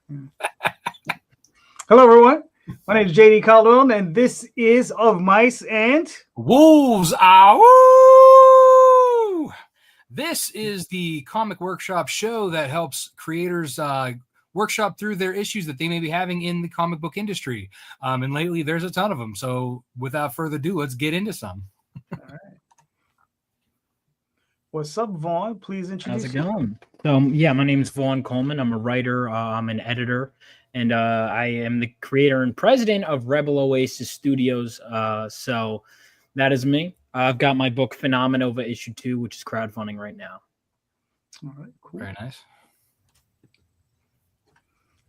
Hello, everyone. My name is JD Calderon, and this is Of Mice and Wolves. Ow! This is the Comic Workshop show that helps creators workshop through their issues that they may be having in the comic book industry. And lately, there's a ton of them. So without further ado, let's get into some. All right. What's up, Vaughn? Please introduce How's it going? So, my name is Vaughn Coleman. I'm a writer. I'm an editor. And I am the creator and president of Rebel Oasis Studios. So that is me. I've got my book Phenomena issue 2, which is crowdfunding right now. All right, cool. Very nice.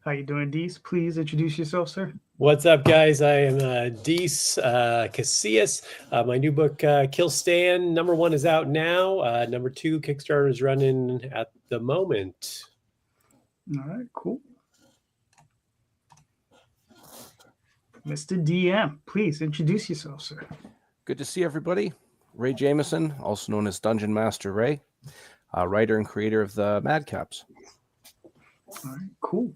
How you doing, Deece? Please introduce yourself, sir. What's up, guys? I am Deece Casillas. My new book, Kill Stan, #1 is out now. #2, Kickstarter is running at the moment. All right, cool. Mr. DM, please introduce yourself, sir. Good to see everybody. Ray Jameson, also known as Dungeon Master Ray, writer and creator of the Madcaps. All right, cool.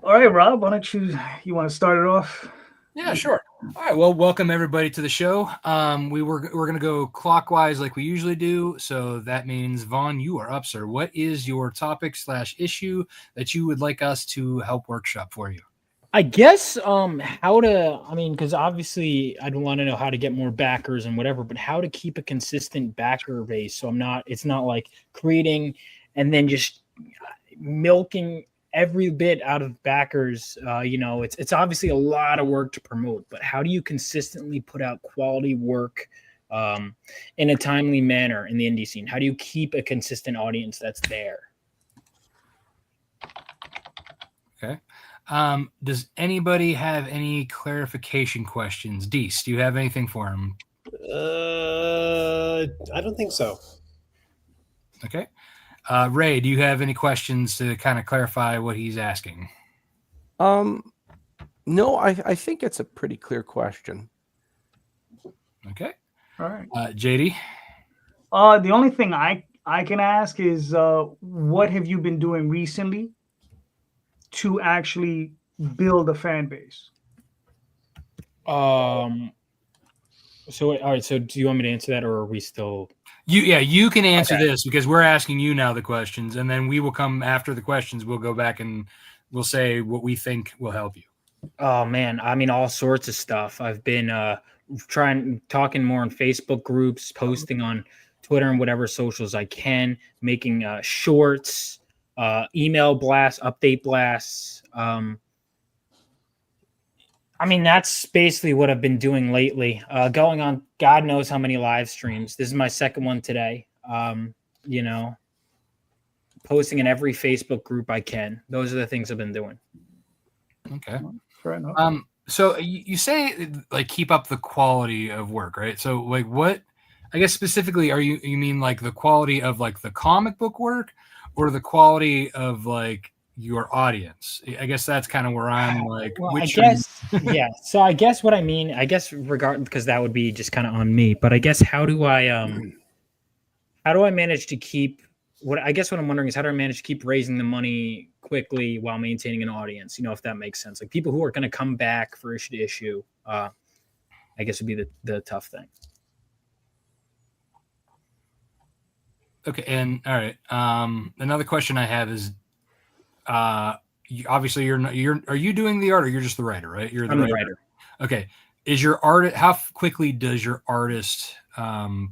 All right, Rob, why don't you want to start it off? Yeah, sure. All right. Well, welcome everybody to the show. We're going to go clockwise like we usually do. So that means, Vaughn, you are up, sir. What is your topic/issue that you would like us to help workshop for you? I guess because obviously I don't want to know how to get more backers and whatever, but how to keep a consistent backer base. So it's not like creating and then just milking every bit out of backers. It's obviously a lot of work to promote, but how do you consistently put out quality work in a timely manner in the indie scene? How do you keep a consistent audience that's there? Okay. Does anybody have any clarification questions? Deece, do you have anything for him? I don't think so. Okay. Ray, do you have any questions to kind of clarify what he's asking? No, I think it's a pretty clear question. Okay. All right. JD? The only thing I can ask is what have you been doing recently to actually build a fan base? So all right, so do you want me to answer that, or are we still? You can answer Okay. this because we're asking you now the questions, and then we will come after the questions. We'll go back and we'll say what we think will help you. Oh man, I mean all sorts of stuff. I've been talking more on Facebook groups, posting on Twitter and whatever socials I can, making shorts, email blasts, update blasts. I mean, that's basically what I've been doing lately. Going on God knows how many live streams. This is my second one today. Posting in every Facebook group I can. Those are the things I've been doing. Okay. Fair enough. So you say like keep up the quality of work, right? So like what? I guess specifically, you mean like the quality of like the comic book work, or the quality of like your audience? I guess that's kind of where I'm like. Well, yeah. So I guess what I mean, because that would be just kind of on me. But I guess how do I manage to keep? What I'm wondering is how do I manage to keep raising the money quickly while maintaining an audience? If that makes sense. Like people who are going to come back for issue to issue. I guess would be the tough thing. Okay, and all right. Another question I have is, obviously are you doing the art, or you're just the writer, right? You're the writer. Okay, is your art? How quickly does your artist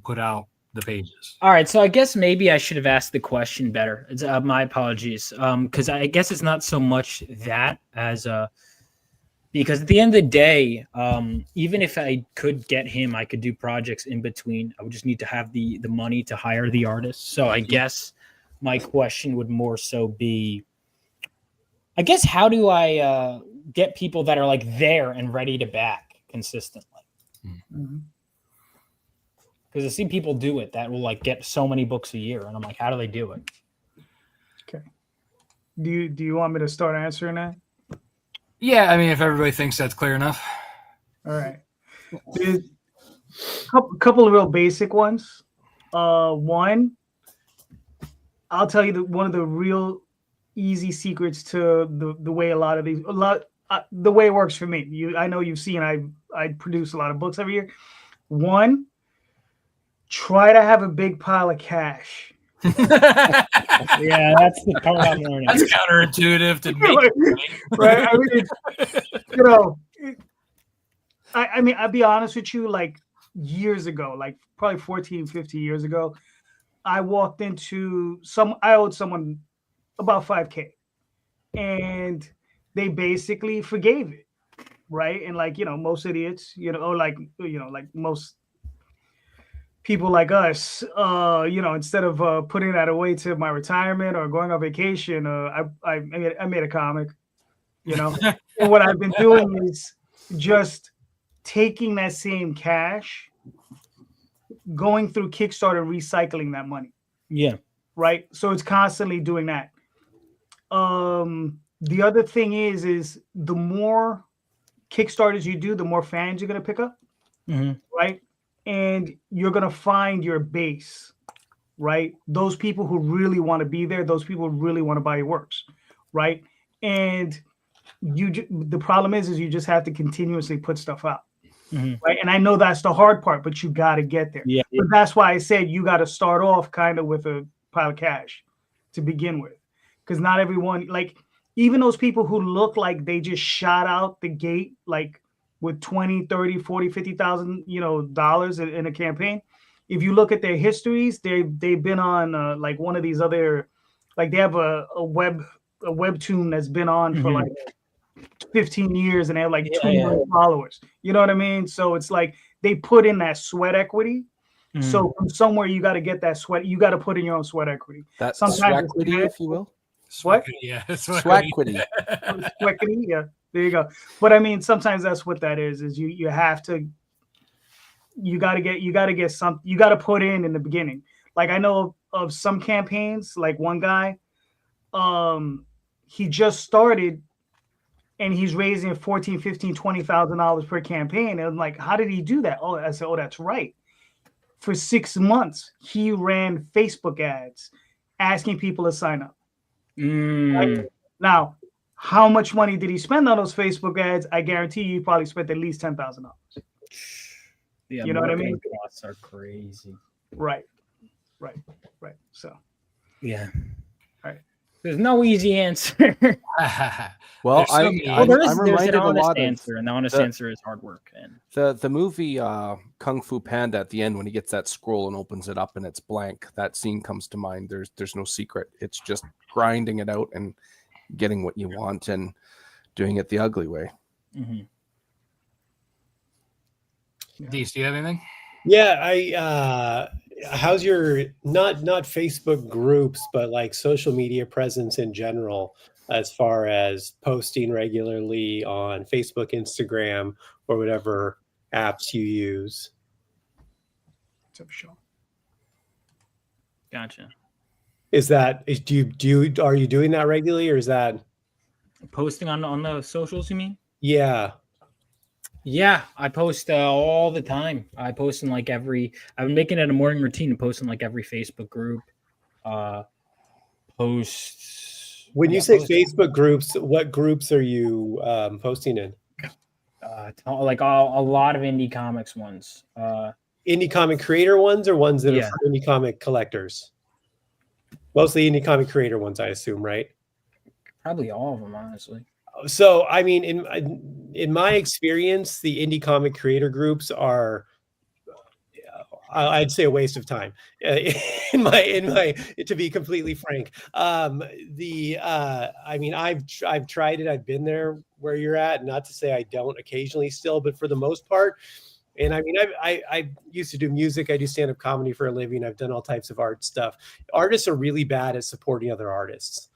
put out the pages? All right, so I guess maybe I should have asked the question better. It's, my apologies, because I guess it's not so much that as because at the end of the day, even if I could get him, I could do projects in between. I would just need to have the money to hire the artist. So I guess my question would more so be, I guess, how do I get people that are like there and ready to back consistently? Mm-hmm. Because I see people do it that will like get so many books a year, and I'm like, how do they do it? Okay. Do you want me to start answering that? Yeah, I mean, if everybody thinks that's clear enough. All right. There's a couple of real basic ones. One, I'll tell you that one of the real easy secrets to the way the way it works for me. I know you've seen I produce a lot of books every year. One, try to have a big pile of cash. Yeah, that's the part I'm learning. That's counterintuitive to make right? I mean, you know, I mean, I'll be honest with you, like years ago, like probably 14, 15 years ago, I walked into I owed someone about 5K, and they basically forgave it, right? And like, most idiots, or like, like most people like us, instead of putting that away to my retirement or going on vacation, I made a comic, and what I've been doing is just taking that same cash, going through Kickstarter, recycling that money. Yeah. Right. So it's constantly doing that. The other thing is the more Kickstarters you do, the more fans you're going to pick up. Mm-hmm. Right. And you're going to find your base, right? Those people who really want to be there, those people who really want to buy your works. Right. And the problem is you just have to continuously put stuff out. Mm-hmm. Right. And I know that's the hard part, but you got to get there. Yeah. But that's why I said you got to start off kind of with a pile of cash to begin with. Because not everyone, like even those people who look like they just shot out the gate, like with 20, 30, 40, 50,000, dollars in a campaign. If you look at their histories, they've been on like one of these other, like they have a webtoon that's been on for like 15 years and they have like 2 million followers. You know what I mean? So it's like they put in that sweat equity. So from somewhere you got to get that sweat. You got to put in your own sweat equity. That sometimes equity, if you will. What? Yeah, Swag equity. Yeah, there you go. But I mean, sometimes that's what that is you have to. You got to get some. You got to put in the beginning. Like I know of some campaigns. Like one guy, he just started. And he's raising $14,000, $15,000, $20,000 per campaign. And I'm like, how did he do that? Oh, I said, that's right. For 6 months, he ran Facebook ads asking people to sign up. Right? Now, how much money did he spend on those Facebook ads? I guarantee you he probably spent at least $10,000. Yeah, you know what I mean? Costs are crazy. Right. So. Yeah. All right. There's no easy answer. Well, I'm reminded a lot answer, and the honest answer is hard work. And the movie Kung Fu Panda at the end when he gets that scroll and opens it up and it's blank, that scene comes to mind. There's no secret. It's just grinding it out and getting what you want and doing it the ugly way. Mm-hmm. Deece, do you have anything? Yeah, how's your not Facebook groups, but like social media presence in general, as far as posting regularly on Facebook, Instagram, or whatever apps you use? Gotcha. Are you doing that regularly, or is that posting on the socials? You mean? Yeah. Yeah, I post all the time. I post in like I've been making it a morning routine to post in like every Facebook group. When you say Facebook groups, what groups are you posting in? Like a lot of indie comics ones. Indie comic creator ones, or ones that are for indie comic collectors? Mostly indie comic creator ones, I assume, right? Probably all of them, honestly. So, I mean, in my experience, the indie comic creator groups are, I'd say, a waste of time. In my, to be completely frank, I mean, I've tried it. I've been there where you're at. Not to say I don't occasionally still, but for the most part. And I mean, I used to do music. I do stand-up comedy for a living. I've done all types of art stuff. Artists are really bad at supporting other artists.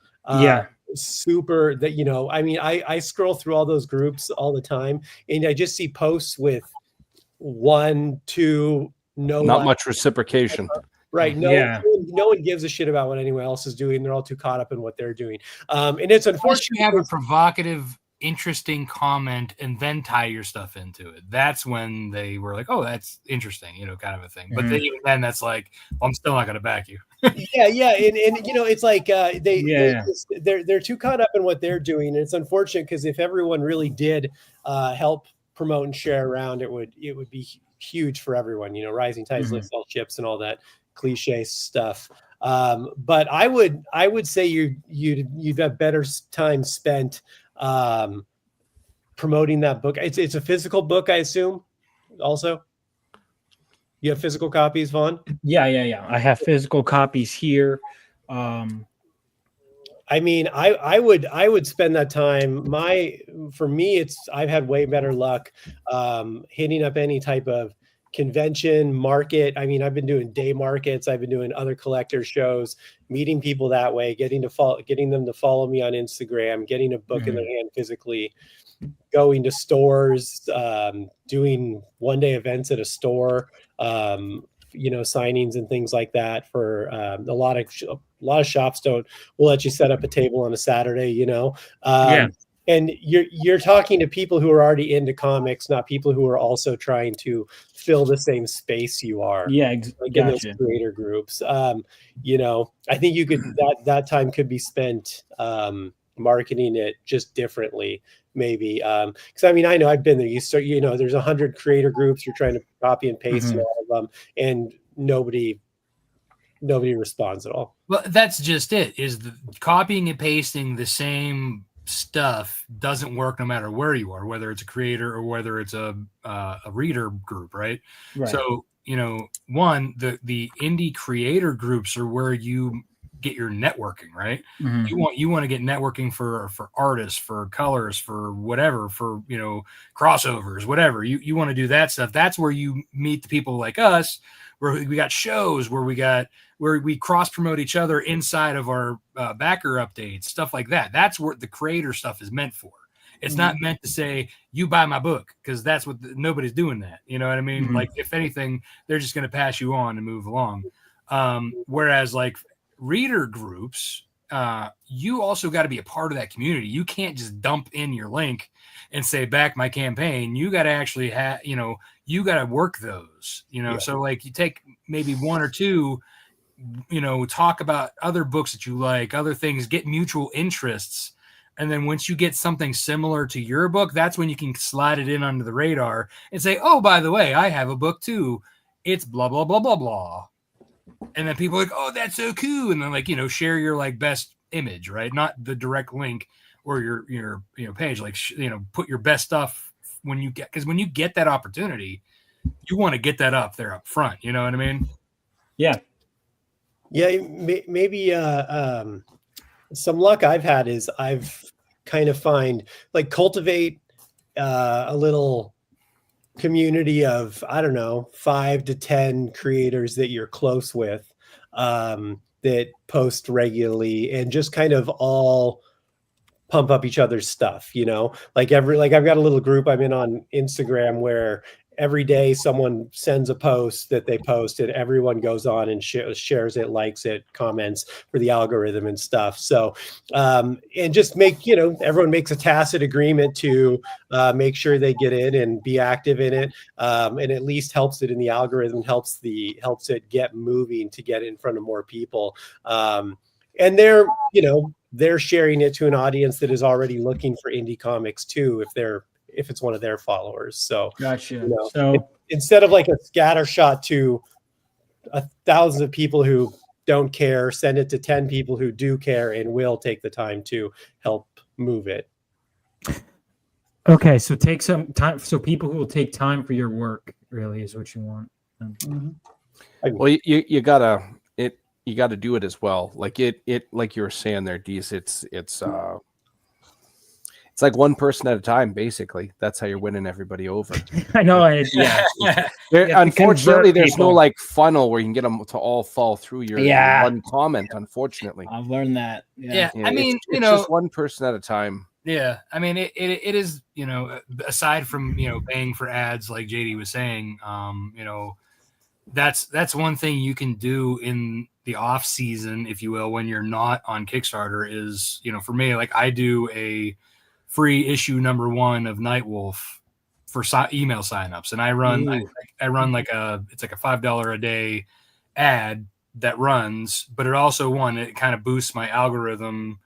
Super that, I mean, I scroll through all those groups all the time, and I just see posts with 1, 2, not much reciprocation. Right. No one gives a shit about what anyone else is doing. They're all too caught up in what they're doing. And it's unfortunate. Unless you have a provocative interesting comment and then tie your stuff into it. That's when they were like, oh, that's interesting, kind of a thing. But then, even then, that's like, well, I'm still not going to back you. Yeah, and it's like they're too caught up in what they're doing, and it's unfortunate because if everyone really did help promote and share around, it would be huge for everyone. Rising tides lift all ships and all that cliche stuff. But I would say you've got better time spent promoting that book. It's a physical book, I assume. Also, you have physical copies, Vaughn? Yeah. I have physical copies here. I mean, I would spend that time. For me, I've had way better luck hitting up any type of convention market. I mean, I've been doing day markets. I've been doing other collector shows, meeting people that way, getting them to follow me on Instagram, getting a book in their hand physically, going to stores, doing one-day events at a store, signings and things like that. For a lot of shops will let you set up a table on a Saturday, and you're talking to people who are already into comics, not people who are also trying to fill the same space you are. Yeah, like in those creator groups. I think you could that time could be spent marketing it just differently, maybe. Because I mean, I know I've been there. You start, there's 100 creator groups. You're trying to copy and paste all of them, and nobody responds at all. Well, that's just it. Is the copying and pasting the same stuff doesn't work no matter where you are, whether it's a creator or whether it's a reader group, right? So one, the indie creator groups are where you get your networking, right? You want to get networking for artists, for colors, for whatever, for crossovers, whatever. You want to do that stuff. That's where you meet the people like us, where we got shows, where we cross promote each other inside of our backer updates, stuff like that. That's what the creator stuff is meant for. It's not meant to say you buy my book, because that's what nobody's doing that. You know what I mean? Like, if anything, they're just going to pass you on and move along. Whereas like reader groups, you also got to be a part of that community. You can't just dump in your link and say back my campaign. You got to actually have, you got to work those, So like, you take maybe one or two, talk about other books that you like, other things, get mutual interests. And then once you get something similar to your book, that's when you can slide it in under the radar and say, oh, by the way, I have a book too. It's blah, blah, blah, blah, blah. And then people are like, oh, that's so cool. And then like, share your like best image, right? Not the direct link or your page, like, put your best stuff when you get that opportunity, you want to get that up there up front. You know what I mean? Yeah. Yeah. Maybe some luck I've had is I've kind of cultivate a little community of, I don't know, 5 to 10 creators that you're close with, that post regularly and just kind of all pump up each other's stuff, like I've got a little group I'm in on Instagram where every day someone sends a post that they posted, everyone goes on and shares it, likes it, comments for the algorithm and stuff. So, and just everyone makes a tacit agreement to make sure they get in and be active in it. And at least helps it in the algorithm, helps it get moving to get in front of more people. And they're sharing it to an audience that is already looking for indie comics too, if it's one of their followers. So gotcha. So instead of like a scatter shot to thousands of people who don't care, send it to 10 people who do care and will take the time to help move it. Okay, so take some time. So people who will take time for your work really is what you want. Well, you gotta do it as well. Like like you were saying there, Deece, it's like one person at a time, basically. That's how you're winning everybody over. I know. Unfortunately, there's no like funnel where you can get them to all fall through your one comment. Unfortunately, I've learned that. Yeah. I mean, it's just one person at a time. Yeah, I mean, it is, aside from paying for ads, like JD was saying, that's one thing you can do in the off season, if you will, when you're not on Kickstarter. Is for me, like I do a free issue number 1 of Nightwolf for email signups, and I run like it's like a $5 a day ad that runs, but it also it kind of boosts my algorithm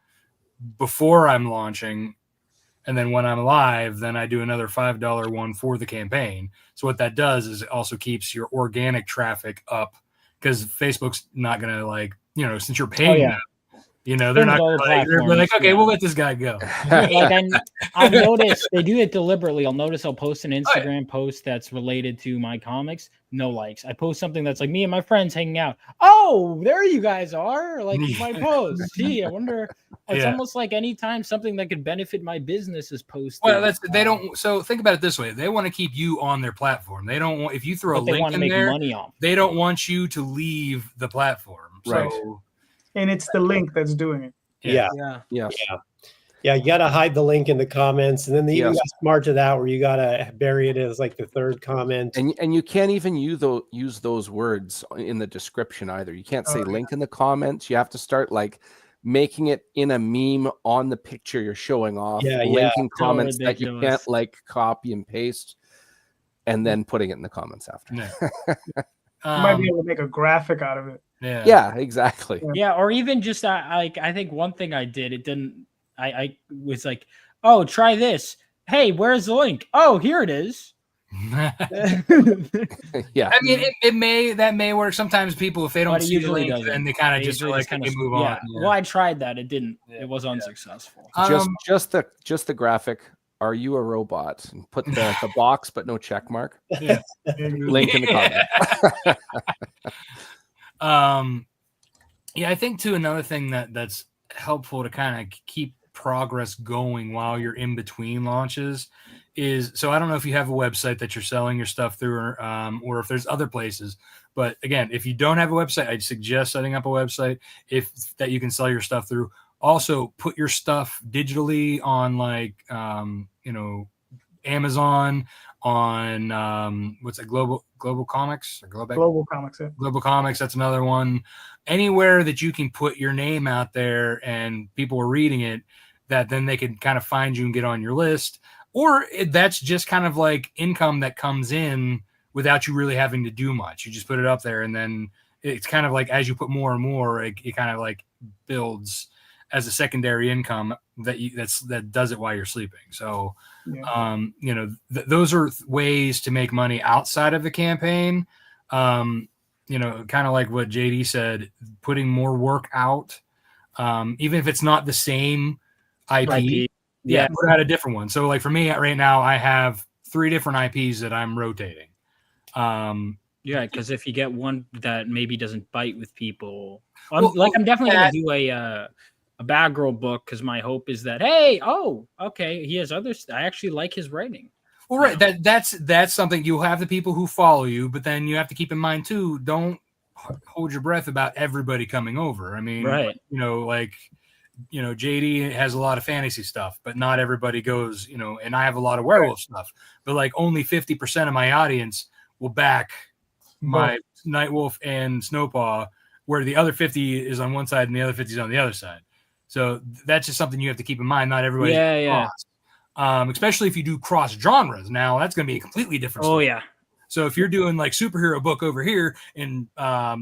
before I'm launching, and then when I'm live, then I do another $5 one for the campaign. So what that does is it also keeps your organic traffic up, because Facebook's not gonna, like, you know, since you're paying them, you know, they're not they're like, okay, we'll let this guy go. Like, I've noticed they do it deliberately. I'll notice I'll post an Instagram post that's related to my comics, no likes. I post something that's like me and my friends hanging out. Oh, there you guys are. Like my post. Gee, I wonder. It's almost like anytime something that could benefit my business is posted. Well, they don't. So think about it this way: they want to keep you on their platform. They don't want, if you throw a link in there, money off. They don't want you to leave the platform. Right. So, and it's the link that's doing it. Yeah. You got to hide the link in the comments, and then you got smart to that where you got to bury it as like the third comment. And you can't even use those words in the description either. You can't say link in the comments. You have to start like making it in a meme on the picture you're showing off, linking comments that you can't like copy and paste, and then putting it in the comments after. You might be able to make a graphic out of it. Yeah, exactly. Yeah, or even just I think one thing I did, it didn't. I was like, oh, try this. Hey, where's the link? Oh, here it is. Yeah. I mean, that may work. Sometimes people, if they don't see the link, then they kind of just like move on. Yeah. Well, I tried that. It didn't. It was unsuccessful. Just the graphic. Are you a robot? And put the box, but no check mark. Yeah. Link in the comment. I think too, another thing that's helpful to kind of keep progress going while you're in between launches is, so I don't know if you have a website that you're selling your stuff through, or if there's other places, but again, if you don't have a website, I'd suggest setting up a website that you can sell your stuff through. Also put your stuff digitally on, like, Amazon, on what's it, Global Comics or Global Comics. Yeah. Global Comics, that's another one. Anywhere that you can put your name out there and people are reading it, that then they can kind of find you and get on your list. Or that's just kind of like income that comes in without you really having to do much. You just put it up there, and then it's kind of like as you put more and more, it kind of like builds as a secondary income that does it while you're sleeping. So, those are ways to make money outside of the campaign. Kind of like what JD said, putting more work out, even if it's not the same IP. Put out a different one. So, like for me right now, I have 3 different IPs that I'm rotating. Because if you get one that maybe doesn't bite with people, I'm definitely going to do a Bad Girl book, because my hope is that, he has others. I actually like his writing. Well, right. That's something. You'll have the people who follow you, but then you have to keep in mind too, don't hold your breath about everybody coming over. I mean, right. JD has a lot of fantasy stuff, but not everybody goes, and I have a lot of werewolf stuff, but like only 50% of my audience will back my Nightwolf and Snowpaw, where the other 50 is on one side and the other 50 is on the other side. So that's just something you have to keep in mind. Not everybody. Especially if you do cross genres. Now that's going to be a completely different story. So if you're doing like superhero book over here and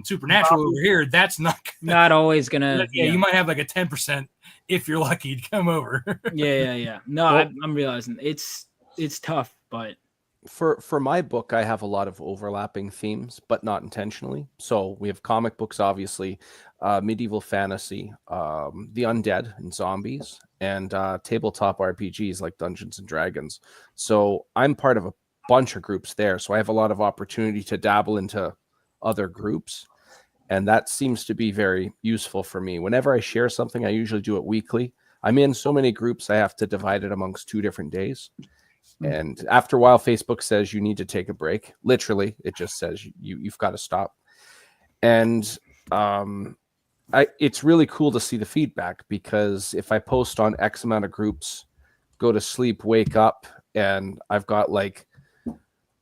supernatural over here, that's not always gonna. You might have like a 10% if you're lucky to come over. No, I'm realizing it's tough, but for my book, I have a lot of overlapping themes, but not intentionally. So we have comic books, obviously, medieval fantasy, the undead and zombies, and tabletop RPGs like Dungeons and Dragons. So I'm part of a bunch of groups there. So I have a lot of opportunity to dabble into other groups. And that seems to be very useful for me. Whenever I share something, I usually do it weekly. I'm in so many groups, I have to divide it amongst 2 different days. And after a while, Facebook says you need to take a break. Literally, it just says you've got to stop. And it's really cool to see the feedback, because if I post on X amount of groups, go to sleep, wake up, and I've got like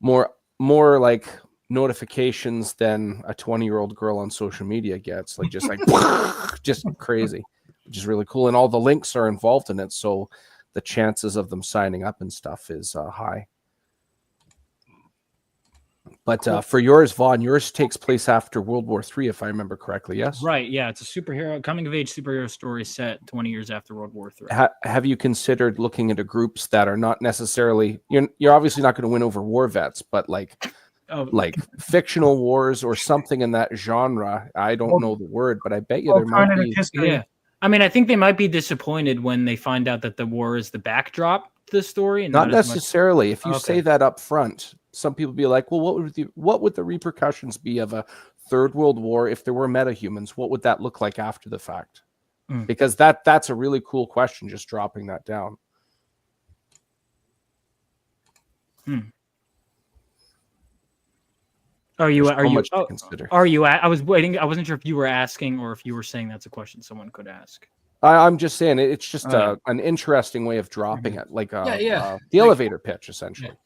more like notifications than a 20-year-old girl on social media gets, just crazy, which is really cool. And all the links are involved in it. So the chances of them signing up and stuff is high. But for yours, Vaughn, yours takes place after World War III, if I remember correctly. Yes. Right. Yeah. It's a superhero coming of age superhero story set 20 years after World War III. Have you considered looking into groups that are not necessarily, you're obviously not going to win over war vets, but like fictional wars or something in that genre? I don't know the word, but I bet you there might be. History. Yeah. I mean, I think they might be disappointed when they find out that the war is the backdrop to the story. And Not necessarily. If you Okay. say that up front, some people be like, well, what would the repercussions be of a third world war if there were metahumans? What would that look like after the fact? Because that's a really cool question, just dropping that down. Are you Consider. I was waiting. I wasn't sure if you were asking or if you were saying that's a question someone could ask. I'm just saying it's just an interesting way of dropping it, like the elevator pitch, essentially.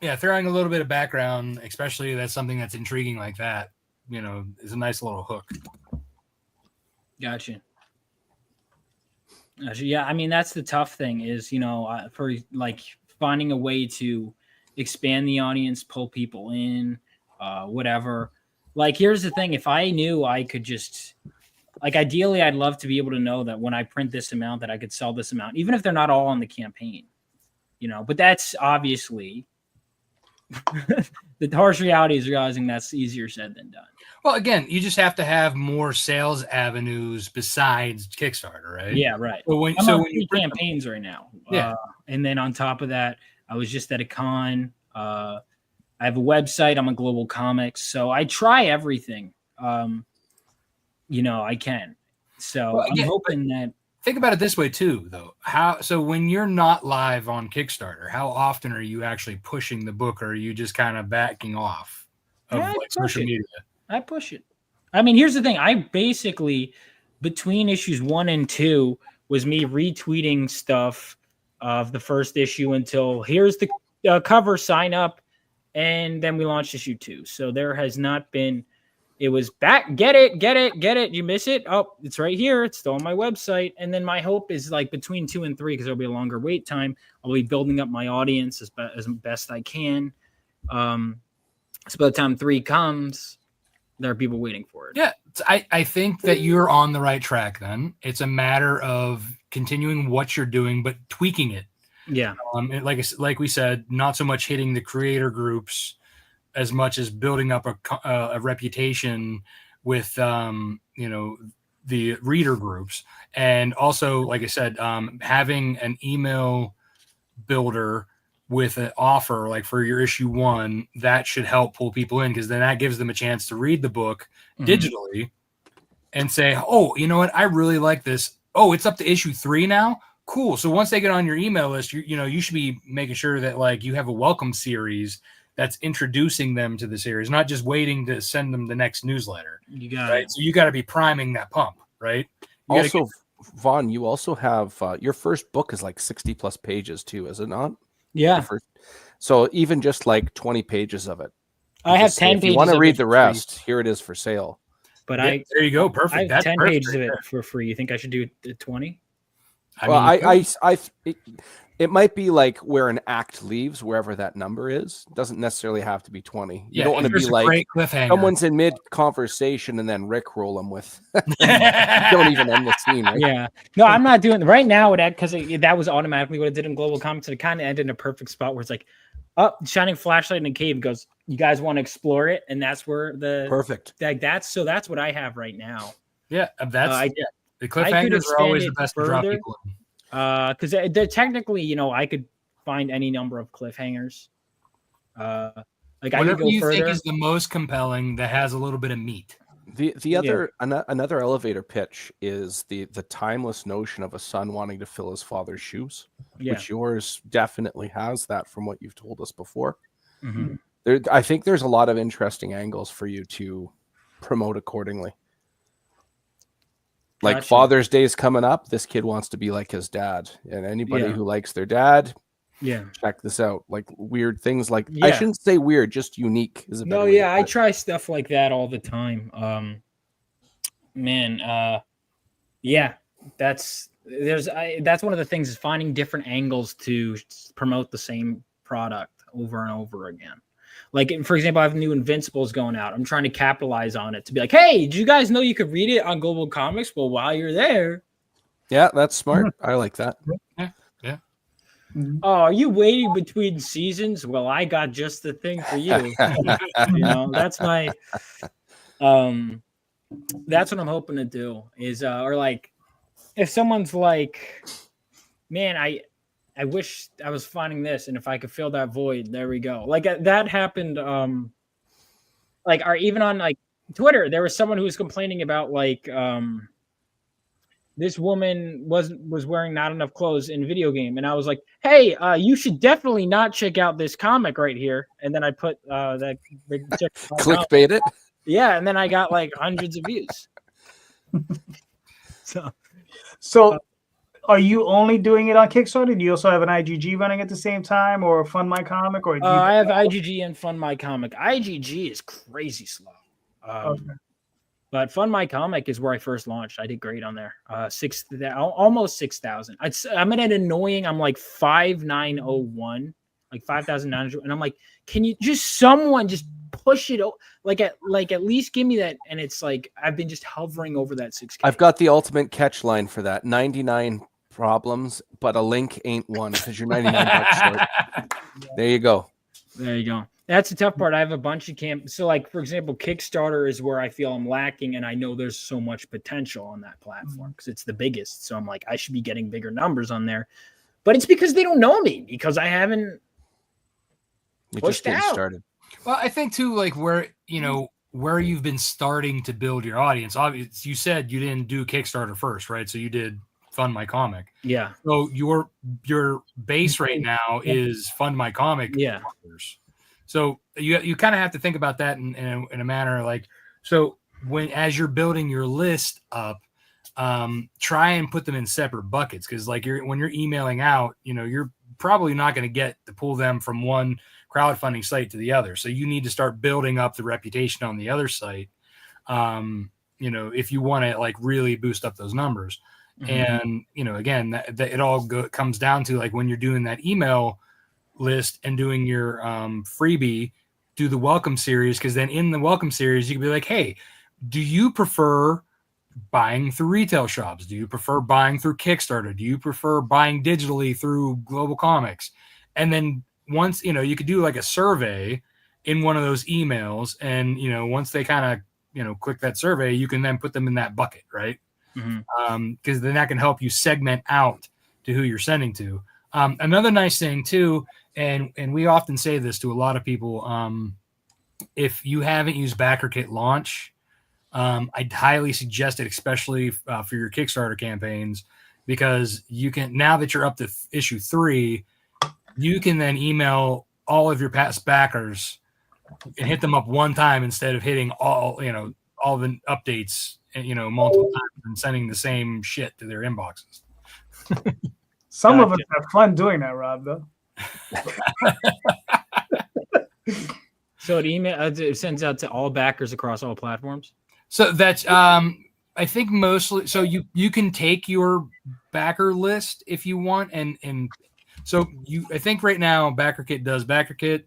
Yeah, throwing a little bit of background, especially that's something that's intriguing like that, is a nice little hook. Gotcha. Yeah, I mean that's the tough thing is for like finding a way to expand the audience, pull people in, whatever. Like here's the thing: if I knew I could just ideally, I'd love to be able to know that when I print this amount, that I could sell this amount, even if they're not all on the campaign. But that's obviously. The harsh reality is realizing that's easier said than done. Well, again, you just have to have more sales avenues besides Kickstarter, right? Yeah, right. I'm on three campaigns right now. Yeah. And then on top of that, I was just at a con. I have a website. I'm a Global Comics. So I try everything. I can. So I'm hoping that. Think about it this way too, though. So when you're not live on Kickstarter, how often are you actually pushing the book, or are you just kind of backing off of social media? I push it. I mean, here's the thing. I basically, between issues 1 and 2, was me retweeting stuff of the first issue until here's the cover, sign up, and then we launched issue 2. So there has not been. It was back. Get it. You miss it. Oh, it's right here. It's still on my website. And then my hope is like between 2 and 3, because there'll be a longer wait time. I'll be building up my audience as best I can. So by the time 3 comes, there are people waiting for it. Yeah, I think that you're on the right track. Then it's a matter of continuing what you're doing, but tweaking it. Yeah. Like we said, not so much hitting the creator groups as much as building up a reputation with the reader groups, and also, like I said, having an email builder with an offer like for your issue 1 that should help pull people in, because then that gives them a chance to read the book digitally and say, oh, you know what, I really like this. Oh, it's up to issue 3 now. Cool. So once they get on your email list, you should be making sure that like you have a welcome series that's introducing them to the series, not just waiting to send them the next newsletter. You got right. it. So you got to be priming that pump, right? Also, Vaughn, you also have your first book is like 60 plus pages too, is it not? Yeah. So even just like 20 pages of it. I have 10 pages. If you want to read the rest, here it is for sale. But there you go. Perfect. I have That's 10 perfect pages of it for free. You think I should do 20? It might be like where an act leaves, wherever that number is. It doesn't necessarily have to be 20. You don't want to be like someone's in mid conversation and then rickroll them with don't even end the scene. Right? Yeah. No, I'm not doing right now because that was automatically what it did in Global Comics. It kind of ended in a perfect spot where it's like, shining flashlight in a cave, goes, you guys want to explore it? And that's where perfect. That's what I have right now. Yeah, the cliffhangers are always the best to draw people in. Because technically, I could find any number of cliffhangers. Whatever you think is the most compelling that has a little bit of meat. The other another elevator pitch is the timeless notion of a son wanting to fill his father's shoes, which yours definitely has that from what you've told us before. Mm-hmm. I think there's a lot of interesting angles for you to promote accordingly. Like Gotcha. Father's Day is coming up. This kid wants to be like his dad, and anybody who likes their dad, check this out. Like weird things, like I shouldn't say weird, just unique. Is a better way to put it. I try stuff like that all the time. That's that's one of the things is finding different angles to promote the same product over and over again. Like, for example, I have new Invincibles going out. I'm trying to capitalize on it to be like, hey, did you guys know you could read it on Global Comics? Well, while you're there. Yeah, that's smart. I like that. Yeah. Oh, are you waiting between seasons? Well, I got just the thing for you. That's my that's what I'm hoping to do is or like if someone's like, man, I wish I was finding this, and if I could fill that void, there we go. Like that happened. Like, or even on like Twitter, there was someone who was complaining about like this woman was wearing not enough clothes in a video game, and I was like, hey, you should definitely not check out this comic right here. And then I put that clickbait it. Yeah, and then I got like hundreds of views. So are you only doing it on Kickstarter? Do you also have an IGG running at the same time, or Fund My Comic? Or I have IGG and Fund My Comic. IGG is crazy slow. Okay. But Fund My Comic is where I first launched. I did great on there. Almost 6,000. I'm at an annoying. I'm like 5,901, like 5,900, and I'm like, can you someone just push it? Like at least give me that. And it's like I've been just hovering over that 6K. I've got the ultimate catch line for that: 99 problems, but a link ain't one, because you're 99 bucks short. There you go. There you go. That's the tough part. I have a bunch of So like, for example, Kickstarter is where I feel I'm lacking, and I know there's so much potential on that platform because it's the biggest. So I'm like, I should be getting bigger numbers on there, but it's because they don't know me, because I haven't pushed out. Started. Well, I think too, like where you've been starting to build your audience. Obviously, you said you didn't do Kickstarter first, right? So you did Fund My Comic. Yeah. So your base right now is Fund My Comic. Yeah. So you kind of have to think about that in a manner like, so as you're building your list up, try and put them in separate buckets, because like when you're emailing out, you're probably not going to get to pull them from one crowdfunding site to the other. So you need to start building up the reputation on the other site, if you want to like really boost up those numbers. And again, that it all comes down to like when you're doing that email list and doing your freebie, do the welcome series, because then in the welcome series you can be like, hey, do you prefer buying through retail shops? Do you prefer buying through Kickstarter? Do you prefer buying digitally through Global Comics? And then once you could do like a survey in one of those emails, and once they kind of click that survey, you can then put them in that bucket, right? Because then that can help you segment out to who you're sending to. Another nice thing too, and we often say this to a lot of people, if you haven't used BackerKit Launch, I'd highly suggest it, especially for your Kickstarter campaigns, because you can, now that you're up to issue 3, you can then email all of your past backers and hit them up one time instead of hitting all the updates, multiple times and sending the same shit to their inboxes. Some of us have fun doing that, Rob, though. So it sends out to all backers across all platforms. So that's I think mostly. So you can take your backer list if you want, and so I think right now BackerKit does BackerKit,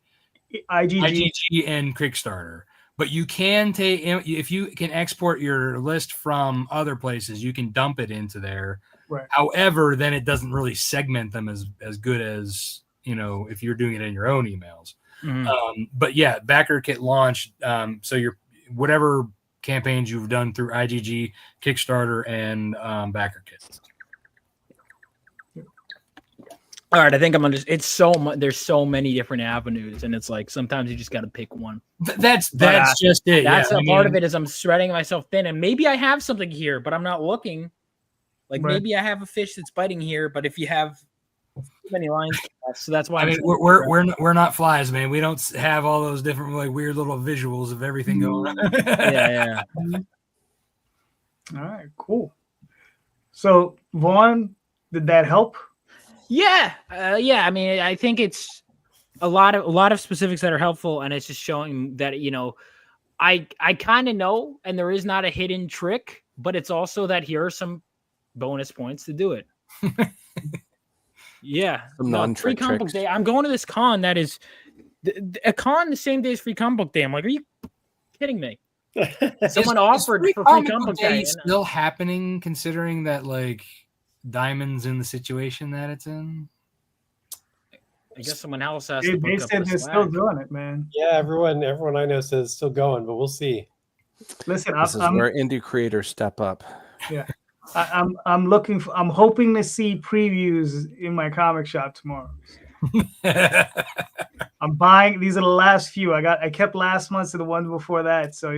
IGG, and Kickstarter. But you can take, if you can export your list from other places, you can dump it into there. Right. However, then it doesn't really segment them as good as if you're doing it in your own emails. But yeah, BackerKit Launch. So your whatever campaigns you've done through IGG, Kickstarter, and BackerKit. All right, I think I'm on. It's so much. There's so many different avenues, and it's like sometimes you just got to pick one. That's just it. That's a part of it. Is I'm spreading myself thin, and maybe I have something here, but I'm not looking. Like maybe I have a fish that's biting here, but if you have too many lines, so that's why. I mean, we're not flies, man. We don't have all those different like weird little visuals of everything going on. Yeah. All right, cool. So Vaughn, did that help? Yeah. I mean, I think it's a lot of specifics that are helpful, and it's just showing that I kind of know, and there is not a hidden trick, but it's also that here are some bonus points to do it. Yeah. Some No, free non-trick comic book tricks. day. I'm going to this con that is a con the same day as free comic book day. I'm like, are you kidding me? Someone offered Free for free Comic comic Book book day. still happening, considering that like Diamond's in the situation that it's in. I guess someone else has They to pick up said the they're still slack. doing it, man. Yeah, everyone I know says it's still going, but we'll see. Listen, This is where indie creators step up. I'm looking for. I'm hoping to see previews in my comic shop tomorrow. I'm buying. These are the last few. I kept last month's and the one before that. So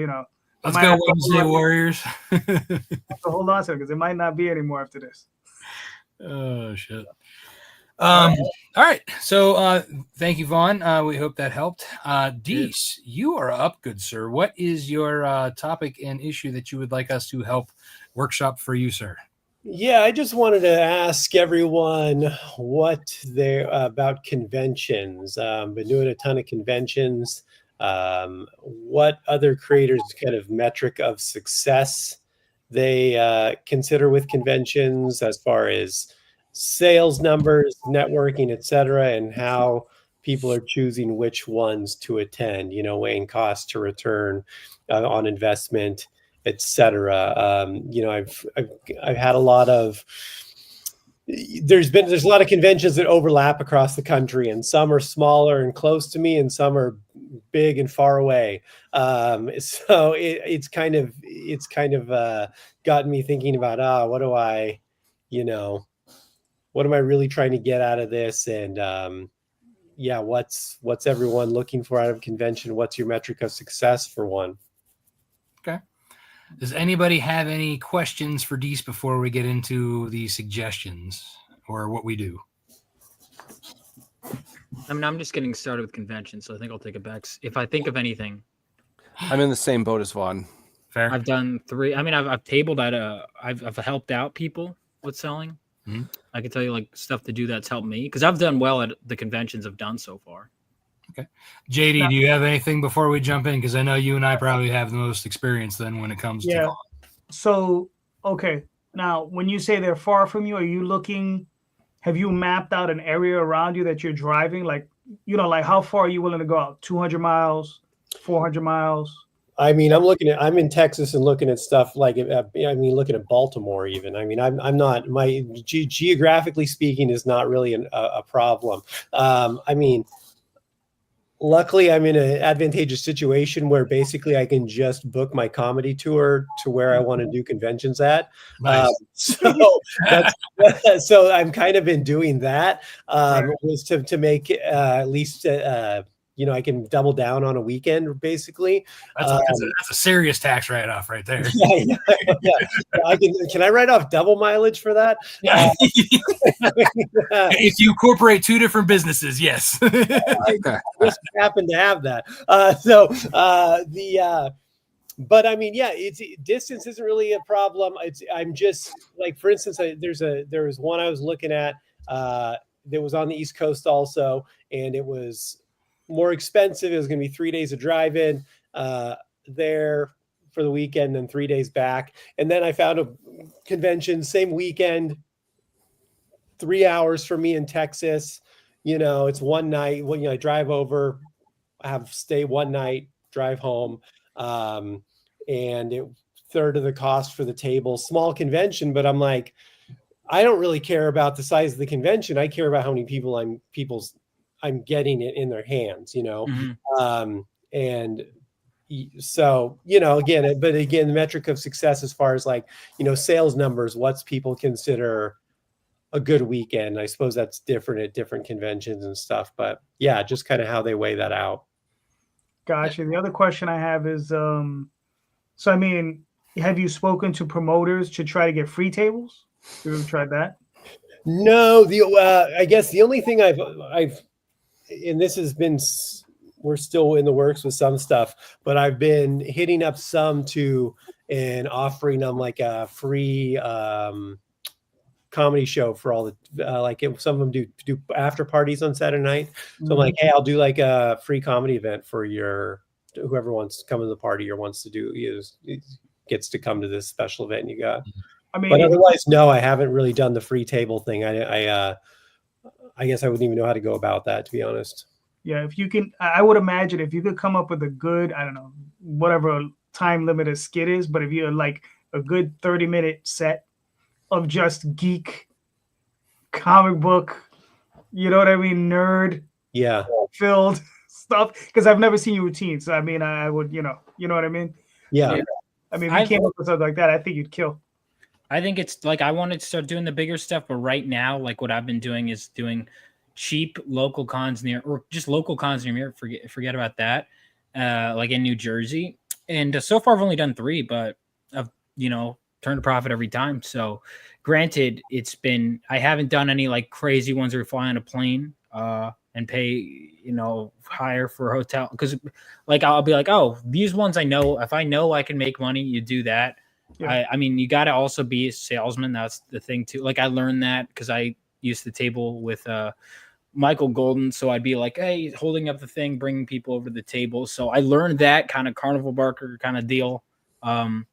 Let's go Wednesday Warriors. Hold on to it because there might not be any more after this. Oh shit. All right. So thank you, Vaughn. We hope that helped. Deece, you are up, good sir. What is your topic and issue that you would like us to help workshop for you, sir? Yeah, I just wanted to ask everyone what they're about conventions. Been doing a ton of conventions. What other creators' kind of metric of success they consider with conventions as far as sales numbers, networking, etc., and how people are choosing which ones to attend, weighing cost to return on investment, etc. I've had a lot of there's a lot of conventions that overlap across the country, and some are smaller and close to me, and some are big and far away. So it's kind of gotten me thinking about what am I really trying to get out of this, and what's everyone looking for out of convention? What's your metric of success for one? Okay. Does anybody have any questions for Deece before we get into the suggestions or what we do? I mean, I'm just getting started with convention, so I think I'll take it back. If I think of anything, I'm in the same boat as Vaughn. Fair. I've done 3. I mean, I've tabled at I've helped out people with selling. Mm-hmm. I can tell you like stuff to do that's helped me because I've done well at the conventions I've done so far. Okay. JD, do you have anything before we jump in? Because I know you and I probably have the most experience then when it comes to. So, okay. Now, when you say they're far from you, have you mapped out an area around you that you're driving? Like how far are you willing to go out? 200 miles, 400 miles? I mean, I'm in Texas and looking at stuff like, looking at Baltimore even. I mean, I'm not, geographically speaking is not really a problem. Luckily, I'm in an advantageous situation where basically I can just book my comedy tour to where I want to do conventions at. Nice. So I'm kind of been doing that was to make at least I can double down on a weekend basically. That's a serious tax write-off right there. Yeah. Can I write off double mileage for that? Yeah. If you incorporate 2 different businesses, yes. I just happen to have that. But I mean, distance isn't really a problem. I'm just like, for instance, there was one I was looking at that was on the East Coast also, and it was more expensive. It was going to be 3 days of drive-in there for the weekend, then 3 days back. And then I found a convention same weekend, 3 hours for me in Texas. It's one night. I drive over, stay one night, drive home, and it third of the cost for the table. Small convention, but I'm like, I don't really care about the size of the convention. I care about how many people I'm getting it in their hands, Mm-hmm. And so, again, the metric of success as far as sales numbers, what's people consider a good weekend. I suppose that's different at different conventions and stuff, but yeah, just kind of how they weigh that out. Gotcha. The other question I have is, so I mean, have you spoken to promoters to try to get free tables? Have you ever tried that? No, I guess the only thing I've and this has been, we're still in the works with some stuff, but I've been hitting up some and offering them like a free comedy show for all the some of them do after parties on Saturday night. So I'm like, hey, I'll do like a free comedy event for whoever wants to come to the party or wants to gets to come to this special event you got. I mean, But otherwise, no, I haven't really done the free table thing. I guess I wouldn't even know how to go about that, to be honest. yeah, if you can, I would imagine if you could come up with a good, I don't know, whatever time limit a skit is, but if you're like a good 30-minute set of just geek comic book, you know what I mean, nerd Yeah. filled stuff, because I've never seen your routine. So I mean, I would, you know what I mean? Yeah. Yeah. I mean, if you came up with something like that, I think you'd kill. I think it's like I wanted to start doing the bigger stuff, but right now, like what I've been doing is doing cheap local cons near, or just local cons near me. Forget about that. Like in New Jersey, and so far I've only done 3, but I've turned a profit every time. So, granted, I haven't done any like crazy ones where we fly on a plane and pay higher for a hotel, because like I'll be like, oh, these ones I know, if I know I can make money, you do that. Yeah. I mean, you got to also be a salesman. That's the thing too. Like I learned that because I used to table with Michael Golden. So I'd be like, hey, holding up the thing, bringing people over to the table. So I learned that kind of carnival barker kind of deal. And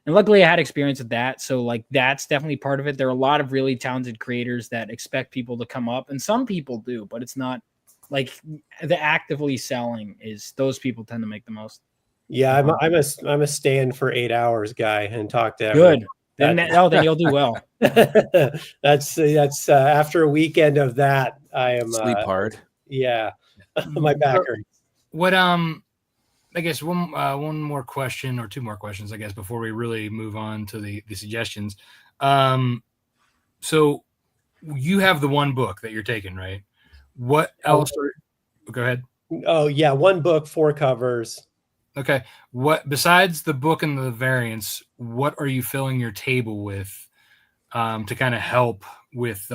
luckily I had experience with that. So like, that's definitely part of it. There are a lot of really talented creators that expect people to come up, and some people do, but it's not like the actively selling is, those people tend to make the most. Yeah, I'm a stand for 8 hours guy and talk to everyone. Good. Then you'll do well. That's after a weekend of that, I am Sleep hard. Yeah, my back hurts. What I guess one more question, or 2 more questions, I guess, before we really move on to the suggestions. So you have the one book that you're taking, right? What else? Go ahead. Oh yeah, 1 book, 4 covers. Okay. What, besides the book and the variants, what are you filling your table with to kind of help with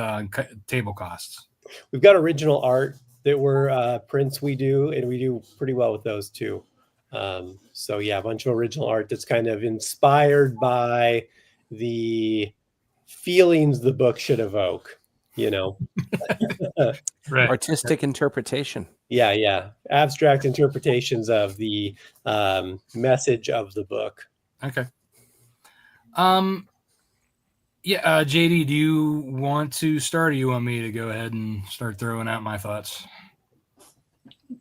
table costs? We've got original art that were prints we do, and we do pretty well with those too. So yeah, a bunch of original art that's kind of inspired by the feelings the book should evoke, Right. Artistic interpretation. Yeah. Abstract interpretations of the message of the book. Okay. Yeah, JD, do you want to start, or you want me to go ahead and start throwing out my thoughts?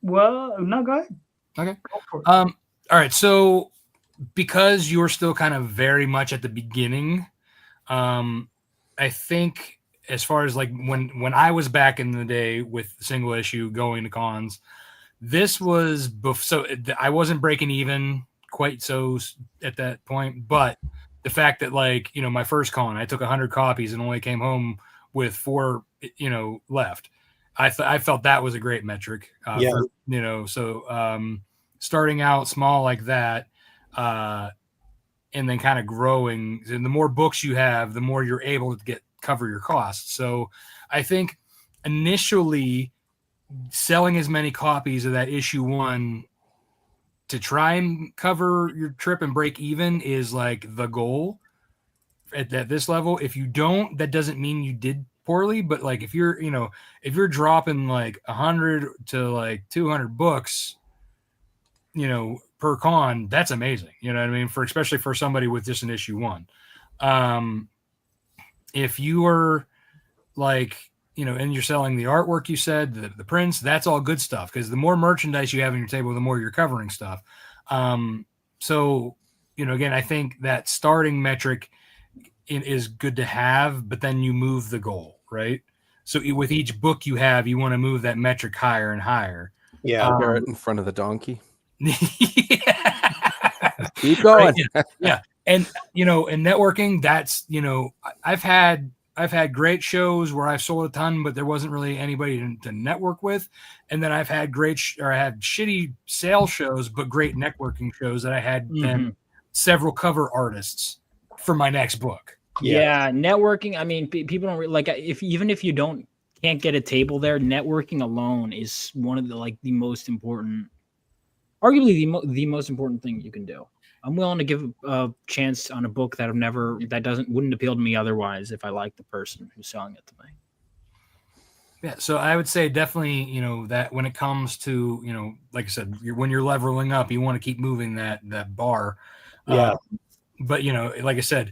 Well, no, go ahead. Okay. Go for it. All right. So because you're still kind of very much at the beginning, I think as far as like when I was back in the day with single issue going to cons, this was so I wasn't breaking even quite so at that point, but the fact that like, my first con, I took 100 copies and only came home with 4, left. I felt that was a great metric. Yeah. So starting out small like that, and then kind of growing, and the more books you have, the more you're able to cover your costs. So I think initially selling as many copies of that issue 1 to try and cover your trip and break even is like the goal at this level. If you don't, that doesn't mean you did poorly, but like if you're dropping like 100 to like 200 books, per con, that's amazing. You know what I mean? Especially for somebody with just an issue 1. If you are like, and you're selling the artwork, you said the prints, that's all good stuff, because the more merchandise you have on your table, the more you're covering stuff. So, again, I think that starting metric is good to have, but then you move the goal, right? So with each book you have, you want to move that metric higher and higher. Yeah. Carrot in front of the donkey. Yeah. Keep going. Right, yeah. And, in networking, that's, I've had great shows where I've sold a ton, but there wasn't really anybody to network with. And then I've had I had shitty sales shows, but great networking shows that I had then several cover artists for my next book. Yeah, networking. I mean, people don't like even if you can't get a table there, networking alone is one of the most important, arguably the most important thing you can do. I'm willing to give a chance on a book that wouldn't appeal to me otherwise if I like the person who's selling it to me. Yeah, so I would say definitely, that when it comes to, like I said, when you're leveling up, you want to keep moving that bar. Yeah. But like I said,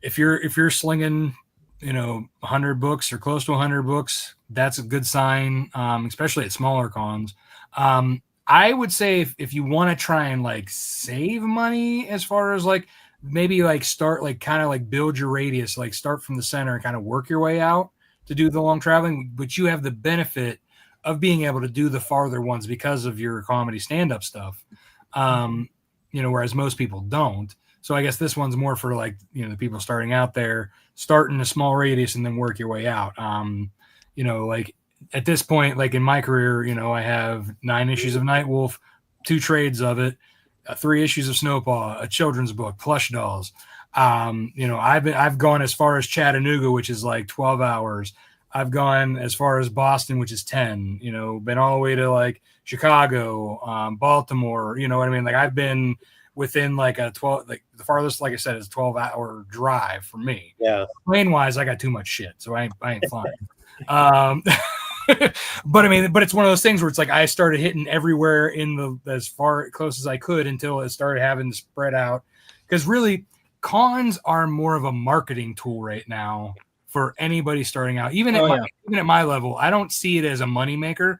if you're slinging, 100 books or close to 100 books, that's a good sign, especially at smaller cons. I would say if you want to try and like save money, as far as like maybe like start like kind of like build your radius, like start from the center and kind of work your way out to do the long traveling, but you have the benefit of being able to do the farther ones because of your comedy stand-up stuff. Whereas most people don't. So I guess this one's more for like, the people starting out there, start in a small radius and then work your way out. Like at this point, like in my career, I have 9 issues of Nightwolf, 2 trades of it, 3 issues of Snowpaw, a children's book, plush dolls. I've gone as far as Chattanooga, which is like 12 hours. I've gone as far as Boston, which is 10, been all the way to like Chicago, Baltimore, you know what I mean? Like I've been within like a 12, like the farthest, like I said, is 12-hour drive for me. Yeah. Plane wise, I got too much shit, so I ain't flying. But it's one of those things where it's like I started hitting everywhere as far close as I could until it started having to spread out. Because really, cons are more of a marketing tool right now for anybody starting out. Even at my level, I don't see it as a moneymaker.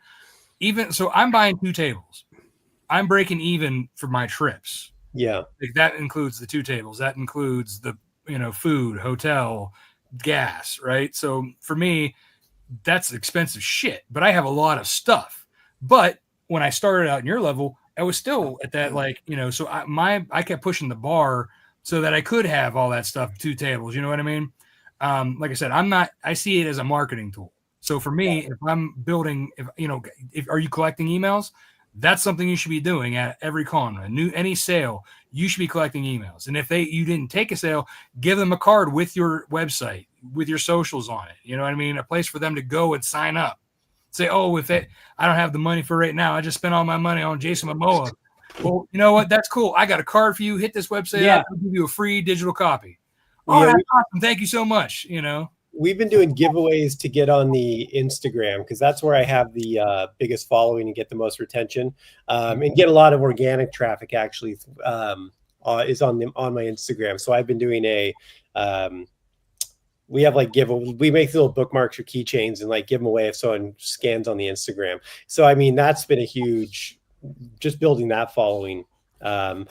Even so, I'm buying 2 tables. I'm breaking even for my trips. Yeah, like that includes the 2 tables. That includes the food, hotel, gas, right? So for me, that's expensive shit. But I have a lot of stuff. But when I started out in your level, I was still at that So I kept pushing the bar so that I could have all that stuff, 2 tables. You know what I mean? Like I said, I see it as a marketing tool. So for me, if I'm building, are you collecting emails? That's something you should be doing at every con. Any sale, you should be collecting emails. And if you didn't take a sale, give them a card with your website, with your socials on it. You know what I mean? A place for them to go and sign up. Say, I don't have the money for right now. I just spent all my money on Jason Momoa. Well, you know what? That's cool. I got a card for you. Hit this website up. I'll give you a free digital copy. Oh, that's awesome. Thank you so much. We've been doing giveaways to get on the Instagram because that's where I have the biggest following and get the most retention, and get a lot of organic traffic. Actually, is on my Instagram. So I've been doing we have like we make little bookmarks or keychains and like give them away if someone scans on the Instagram. So that's been a huge, just building that following. And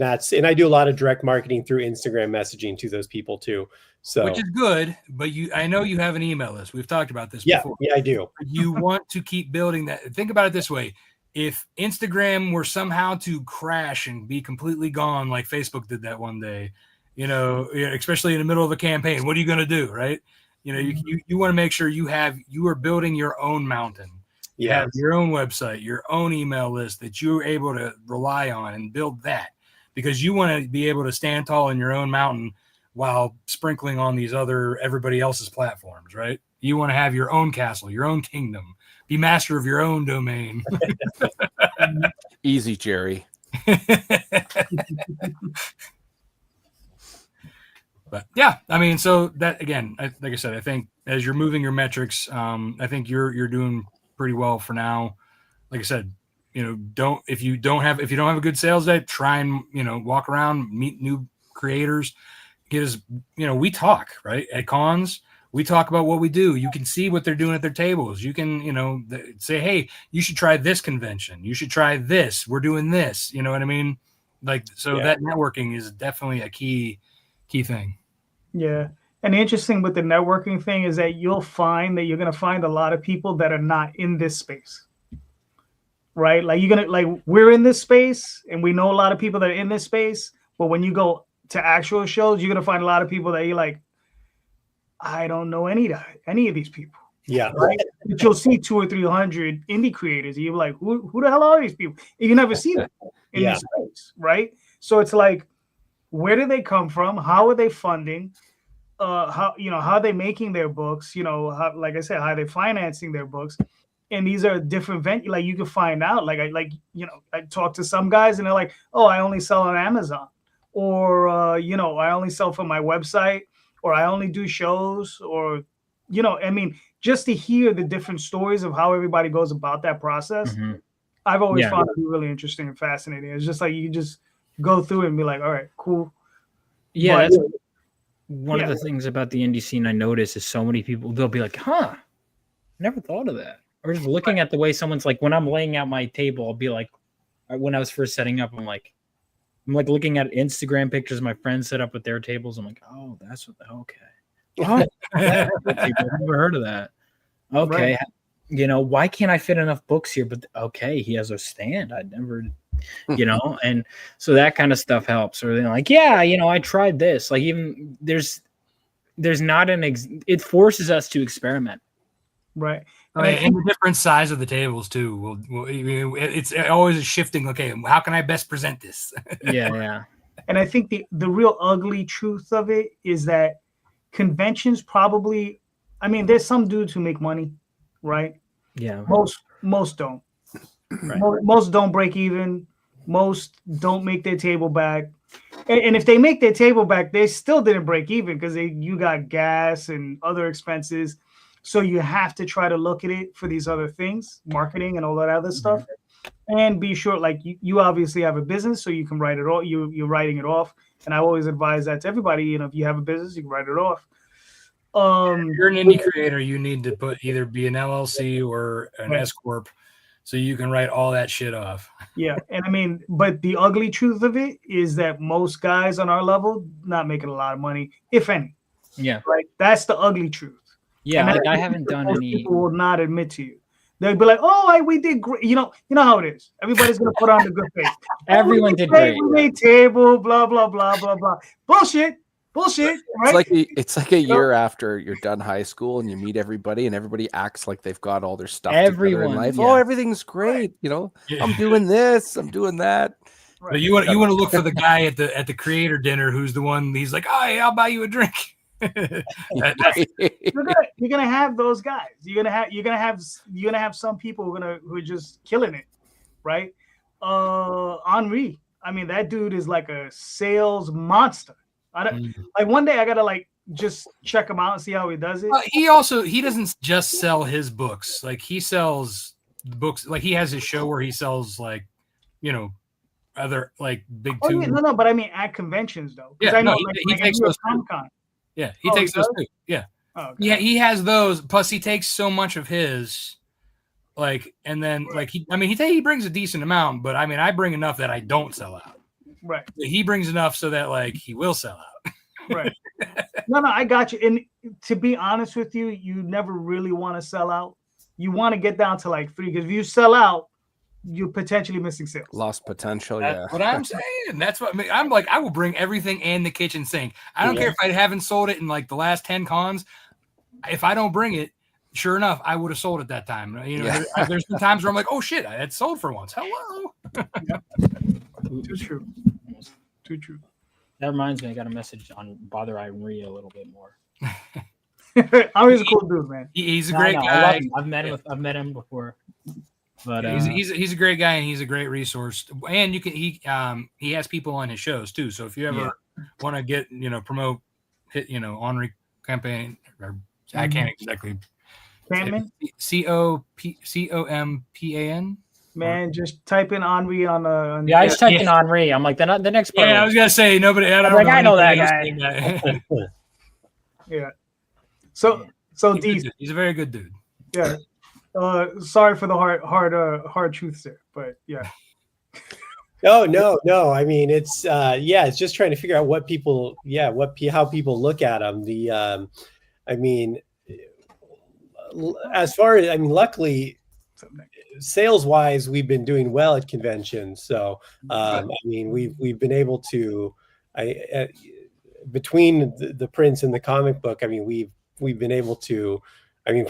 I do a lot of direct marketing through Instagram messaging to those people too. So, which is good, but I know you have an email list. We've talked about this before. Yeah, I do. You want to keep building that. Think about it this way. If Instagram were somehow to crash and be completely gone, like Facebook did that one day, especially in the middle of a campaign, what are you going to do? Right. You want to make sure you are building your own mountain. You have your own website, your own email list that you're able to rely on and build that, because you want to be able to stand tall in your own mountain while sprinkling on everybody else's platforms, right? You want to have your own castle, your own kingdom, be master of your own domain. Easy, Jerry. But yeah, so that again, like I said, I think as you're moving your metrics, I think you're doing pretty well for now. Like I said, if you don't have a good sales day, try and walk around, meet new creators. We talk, right? At cons, we talk about what we do. You can see what they're doing at their tables. You can, say, hey, you should try this convention. You should try this. We're doing this. You know what I mean? That networking is definitely a key thing. Yeah. And the interesting with the networking thing is that you'll find that you're going to find a lot of people that are not in this space, right? Like we're in this space and we know a lot of people that are in this space, but when you go to actual shows, you're gonna find a lot of people that you're like, I don't know any of these people. Yeah, right. But you'll see 200 or 300 indie creators, and you're like, who the hell are these people? And you never see them in this space, right? So it's like, where do they come from? How are they funding? How are they making their books? Like I said, how are they financing their books? And these are different venues. Like you can find out. I talk to some guys, and they're like, oh, I only sell on Amazon. Or, I only sell from my website, or I only do shows, or, just to hear the different stories of how everybody goes about that process. Mm-hmm. I've always found it really interesting and fascinating. It's just like, you just go through it and be like, all right, cool. Yeah. one of the things about the indie scene I notice is so many people, they'll be like, huh, never thought of that. Or just looking at the way someone's like, when I'm laying out my table, I'll be like, when I was first setting up, I'm like looking at Instagram pictures my friends set up with their tables. I'm like, oh, that's what, okay. Oh, I've never heard of that. Okay. Right. You know, why can't I fit enough books here? But okay, he has a stand. I'd never, you know, and so that kind of stuff helps. Or they're like, yeah, you know, I tried this. Like, even there's not it forces us to experiment. Right. And the different size of the tables too. It's always shifting. Okay, how can I best present this? Yeah. And I think the real ugly truth of it is that conventions probably, I mean, there's some dudes who make money, right? Yeah. Most don't. Right. Most don't break even. Most don't make their table back. And if they make their table back, they still didn't break even because you got gas and other expenses. So you have to try to look at it for these other things, marketing and all that other stuff, and be sure, like you obviously have a business, so you can write it off. You're writing it off, and I always advise that to everybody. You know, if you have a business, you can write it off. If you're an indie creator, you need to either be an LLC or an S corp, so you can write all that shit off. Yeah, and I mean, but the ugly truth of it is that most guys on our level not making a lot of money, if any. Yeah, right. That's the ugly truth. Yeah, like I haven't done any. People will not admit to you. They'll be like, "Oh, we did great." You know how it is. Everybody's gonna put on the good face. Everyone did great. We made table, blah blah blah blah blah. Bullshit. Right? It's like a year after you're done high school and you meet everybody and everybody acts like they've got all their stuff together in life. Yeah. Oh, everything's great. You know, I'm doing this, I'm doing that. Right. But you want to look for the guy at the creator dinner who's the one. He's like, "Oh, yeah, I'll buy you a drink." You're gonna have those guys. You're gonna have some people who are just killing it, right? Henri. I mean, that dude is like a sales monster. Like one day I gotta just check him out and see how he does it. He doesn't just sell his books. Like he sells books. Like he has his show where he sells other big. No, but I mean at conventions though. Yeah, he takes those Comic-Con. Yeah, he takes those too. Yeah. Oh, okay. Yeah, he has those. Plus, he takes so much of his, and then he brings a decent amount, but I mean, I bring enough that I don't sell out. Right. He brings enough so that he will sell out. Right. No, I got you. And to be honest with you, you never really want to sell out. You want to get down to 3 because if you sell out, you're potentially missing sales. Lost potential. That's what I'm saying. That's what I'm like. I will bring everything and the kitchen sink. I don't care if I haven't sold it in the last 10 cons. If I don't bring it, sure enough, I would have sold it that time. There's been times where I'm like, oh shit, I had sold for once. Hello. Too true. Too true. That reminds me, I got a message on Bother Henri a little bit more. Henri's a cool dude, man. He's a great guy. I've met him before. But he's a great guy and he's a great resource. And he has people on his shows too. So if you ever want to get promote Henri campaign, or I can't exactly. Campaign? COMPAN. Man, just type in Henri on the. Yeah, I just typed in Henri. I'm like the next part. Yeah, I was gonna say nobody. I know that guy. Yeah. So he's a very good dude. Yeah. Sorry for the hard truths there, but yeah. No. I mean, it's it's just trying to figure out what people, how people look at them. I mean, as far as luckily, sales wise, we've been doing well at conventions. So I mean, we've been able to, between the prints and the comic book, I mean, we've been able to. I mean,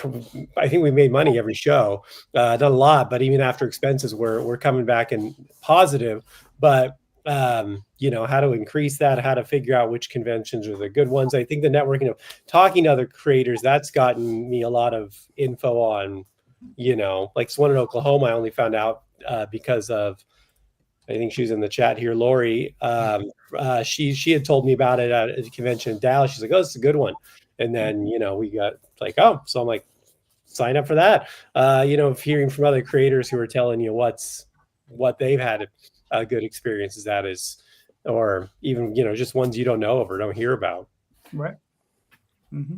I think we made money every show, not a lot, but even after expenses, we're coming back and positive. But how to increase that, how to figure out which conventions are the good ones. I think the networking of talking to other creators, that's gotten me a lot of info on, like this one in Oklahoma. I only found out because of, I think she's in the chat here, Lori. She had told me about it at a convention in Dallas. She's like, oh, it's a good one. And then, we got so I'm like, sign up for that. Hearing from other creators who are telling you what they've had good experiences at is, or even, just ones you don't know of or don't hear about. Right. Mm-hmm.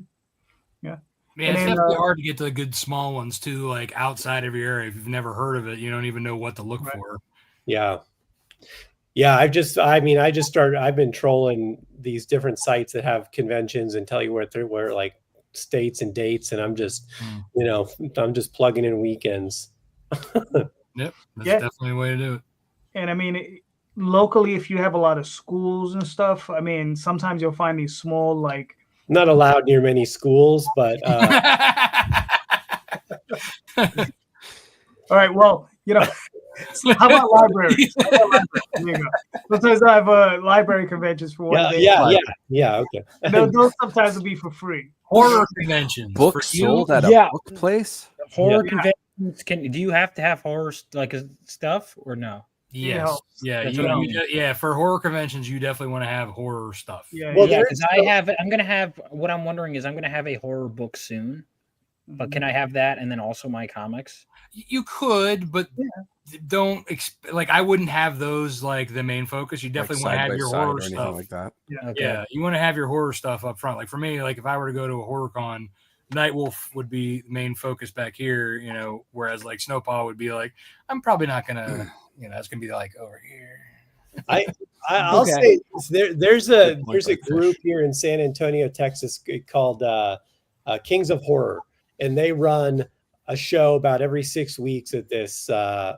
Yeah, And it's then, definitely hard to get to the good small ones too, like outside of your area. If you've never heard of it, you don't even know what to look Right. for. Yeah. I've been trolling these different sites that have conventions and tell you where like states and dates. And I'm just, I'm just plugging in weekends. Yep. That's Yeah. definitely a way to do it. and I mean, locally, if you have a lot of schools and stuff, I mean, sometimes you'll find these small, like, Not allowed near many schools, but all right, well, how about libraries? There you go. Sometimes I have library conventions for one day. yeah. Okay. Those sometimes will be for free. Horror conventions. Books for you? sold at Yeah. a book place? Horror conventions do you have to have horror stuff or no? Yes. Yeah. That's You, what I you mean. yeah. For horror conventions, you definitely want to have horror stuff. Yeah. Well, Yeah, there because is I'm gonna have what I'm wondering is I'm gonna have a horror book soon. But can I have that and then also my comics? You could, but don't like. I wouldn't have those like the main focus. You Like definitely want to side have by your side horror or anything stuff. like that. Okay. Yeah, you want to have your horror stuff up front. Like for me, like if I were to go to a horror con, Nightwolf would be the main focus back here, whereas like Snowpaw would be like, I'm probably not gonna, it's gonna be like over here. I'll Okay. say there's a Like group fish. here in San Antonio, Texas called Kings of Horror, and they run a show about every 6 weeks at this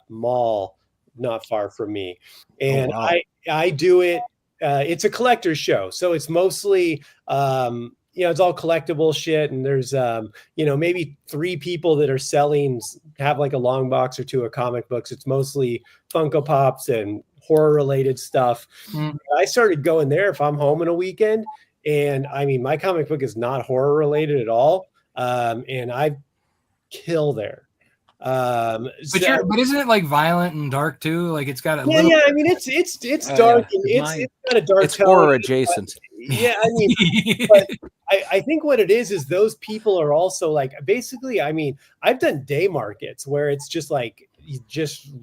mall not far from me, and wow. I do it. It's a collector's show, so it's mostly it's all collectible shit, and there's maybe 3 people that are selling, have like a long box or 2 of comic books. It's mostly Funko Pops and horror related stuff. I started going there if I'm home in a weekend, and I mean my comic book is not horror related at all, and I kill there. But isn't it like violent and dark too? Like it's got a little. I mean it's dark and it's got a dark It's tone. horror adjacent. Yeah, I mean, but I think what it is those people are also like, basically, I mean, I've done day markets where it's just like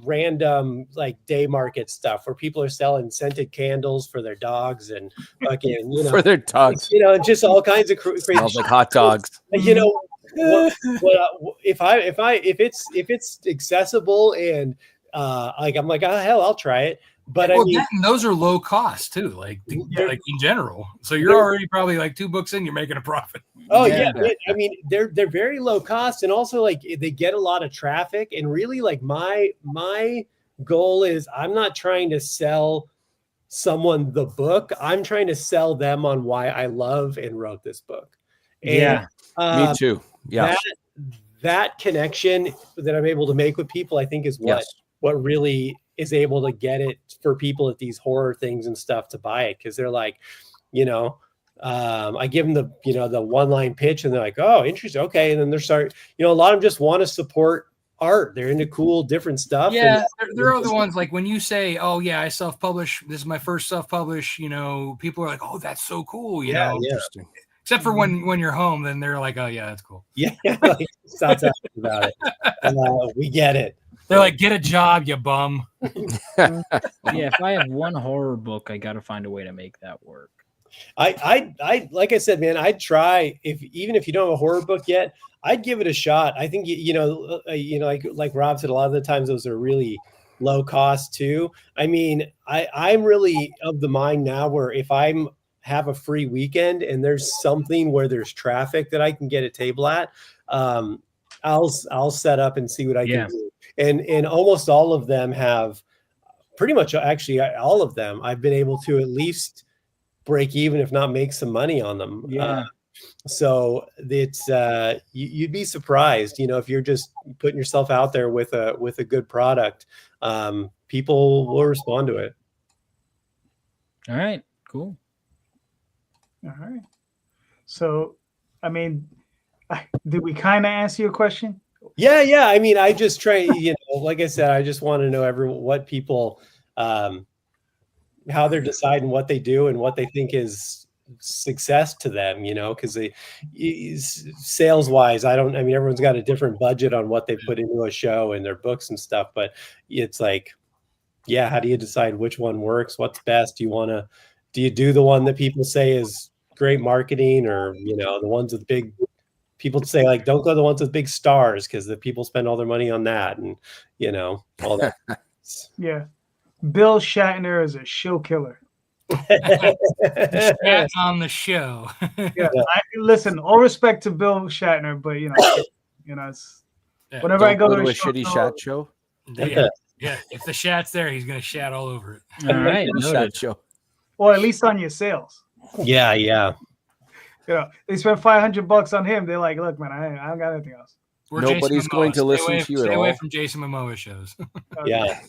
random like day market stuff where people are selling scented candles for their dogs and fucking For their dogs. just all kinds of crazy Smells like hot dogs. if it's accessible and like I'm like, oh hell, I'll try it. But I mean, those are low cost too, like in general. So you're already probably like 2 books in, you're making a profit. Oh yeah. I mean, they're very low cost, and also like they get a lot of traffic. And really, like my goal is I'm not trying to sell someone the book. I'm trying to sell them on why I love and wrote this book. And, Me too. Yeah. That connection that I'm able to make with people, I think, is what really is able to get it for people at these horror things and stuff to buy it, because they're like, I give them the one-line pitch and they're like, oh, interesting, okay, and then they're a lot of them just want to support art. They're into cool different stuff. Yeah, there are the ones like when you say, oh yeah, I self-publish, this is my first self-publish, people are like, oh, that's so cool, Interesting. Except for when you're home, then they're like, oh yeah, that's cool. Yeah, stop talking about it. We get it. They're like, get a job, you bum. Yeah, if I have one horror book, I got to find a way to make that work. I like I said, man, I'd try even if you don't have a horror book yet, I'd give it a shot. I think like Rob said, a lot of the times those are really low cost too. I mean, I'm really of the mind now where if I'm have a free weekend and there's something where there's traffic that I can get a table at, I'll set up and see what I can do. And almost all of them have, pretty much actually all of them, I've been able to at least break even, if not make some money on them. So it's you'd be surprised, if you're just putting yourself out there with a good product, people will respond to it. All right, cool. All right. So, I mean, did we kind of answer your question? Yeah. I mean, I just try, like I said, I just want to know what people, how they're deciding what they do and what they think is success to them, because sales wise, everyone's got a different budget on what they put into a show and their books and stuff, but it's like, how do you decide which one works? What's best? Do you do the one that people say is great marketing, or the ones with big. People say like, don't go to the ones with big stars because the people spend all their money on that, and all that. Yeah. Bill Shatner is a show killer. Chat on the show. Yeah. Listen, all respect to Bill Shatner, but it's whenever I go to a shitty Shat show. Yeah. If the Shat's there, he's gonna Shat all over it. All right, Shat show. Or at least on your sales. Yeah. They spent $500 on him. They're like, look, man, I don't got anything else. Or Nobody's going to listen to you at all. Stay away from Jason Momoa shows. Yeah.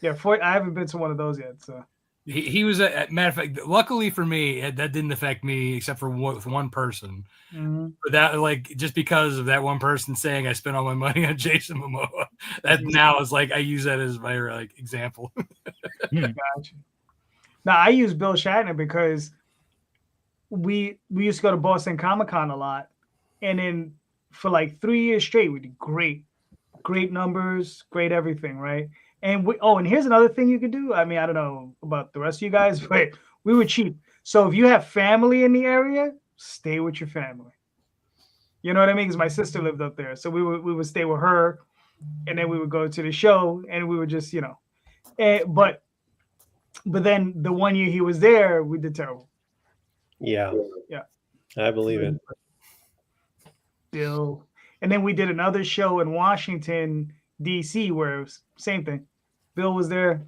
I haven't been to one of those yet. So he was a matter of fact. Luckily for me, that didn't affect me except for with one person. Mm-hmm. But that just because of that one person saying I spent all my money on Jason Momoa, that now is I use that as my example. Gotcha. Now I use Bill Shatner because we used to go to Boston Comic-Con a lot, and then for 3 years straight we did great numbers, great everything, right? And and here's another thing you could do. I mean, I don't know about the rest of you guys, but we were cheap. So if you have family in the area, stay with your family. You know what I mean? Because my sister lived up there, so we would stay with her, and then we would go to the show, and we would just but then the 1 year he was there, we did terrible. Yeah. I believe it. Bill, and then we did another show in Washington, D.C., where it was same thing. Bill was there.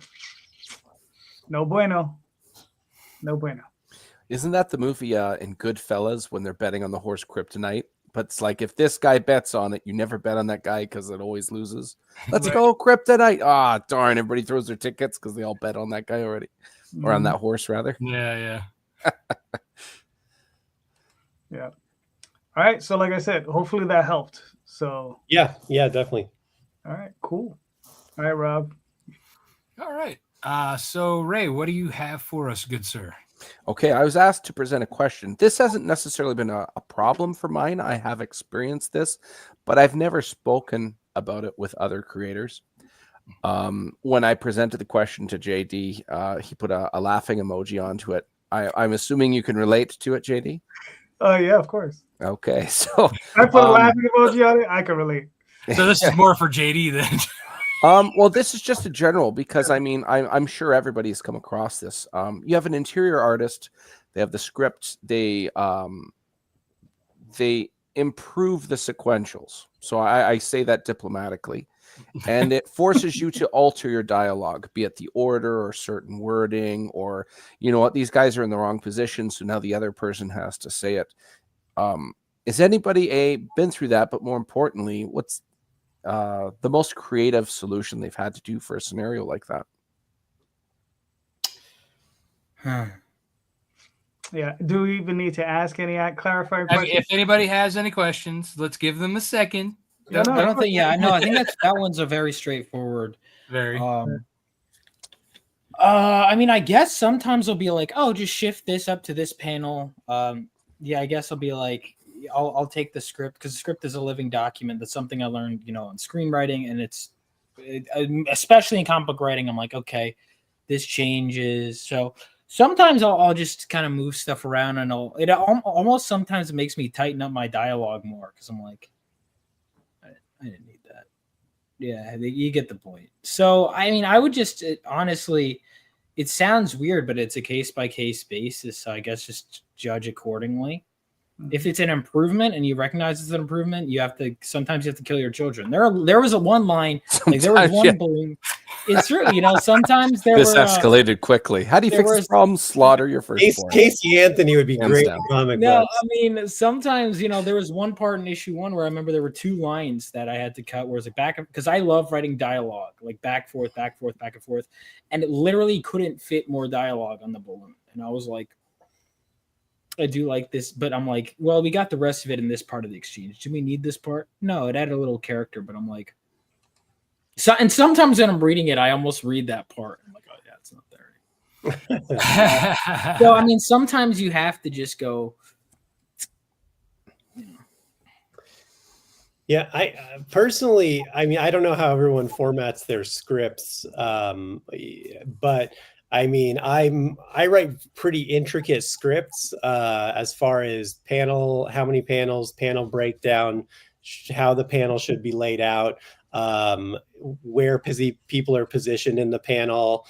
No bueno. Isn't that the movie in Goodfellas when they're betting on the horse Kryptonite? But it's like, if this guy bets on it, you never bet on that guy because it always loses. Let's go Kryptonite. Ah, darn! Everybody throws their tickets because they all bet on that guy already, or on that horse rather. Yeah. Yeah. All right. So like I said, hopefully that helped. So Yeah, definitely. All right, cool. All right, Rob. All right. So Ray, what do you have for us, good sir? Okay, I was asked to present a question. This hasn't necessarily been a problem for mine. I have experienced this, but I've never spoken about it with other creators. When I presented the question to JD, he put a laughing emoji onto it. I'm assuming you can relate to it, JD? Oh, yeah, of course. Okay, so I put a laughing emoji on it. I can relate. So this is more for JD then. Well, this is just a general, because I mean, I'm sure everybody's come across this. You have an interior artist, they have the script, they improve the sequentials. So I say that diplomatically, and it forces you to alter your dialogue, be it the order or certain wording, or you know what, these guys are in the wrong position, so now the other person has to say it. Is anybody been through that? But more importantly, what's the most creative solution they've had to do for a scenario like that? Yeah. Do we even need to ask any clarifying questions? If anybody has any questions, let's give them a second. I don't think. Yeah, no, I think that one's a very straightforward. Very. I mean, I guess sometimes I'll be like, oh, just shift this up to this panel. Yeah, I guess I'll be like, I'll take the script, because the script is a living document. That's something I learned, in screenwriting, and especially in comic book writing. I'm like, okay, this changes. So sometimes I'll just kind of move stuff around, and it almost sometimes makes me tighten up my dialogue more, because I'm like, I didn't need that. Yeah, you get the point. So I mean, I would just honestly, it sounds weird, but it's a case by case basis. So I guess just judge accordingly. If it's an improvement and you recognize it's an improvement, sometimes you have to kill your children. There was one line, there was one balloon. It's true, sometimes this escalated quickly. How do you fix this problem? Slaughter your firstborn. Casey Anthony would be great in comic books. I mean, sometimes, there was one part in issue 1 where I remember there were 2 lines that I had to cut, where it's back, because I love writing dialogue, back, forth, back and forth. And it literally couldn't fit more dialogue on the balloon. And I was like, I do like this, but I'm like, well, we got the rest of it in this part of the exchange. Do we need this part? No, it added a little character, but I'm like, and sometimes when I'm reading it, I almost read that part. I'm like, oh yeah, it's not there. So I mean, sometimes you have to just go. Yeah, I personally, I mean, I don't know how everyone formats their scripts, but I mean, I write pretty intricate scripts as far as how many panels, panel breakdown, how the panel should be laid out, where people are positioned in the panel,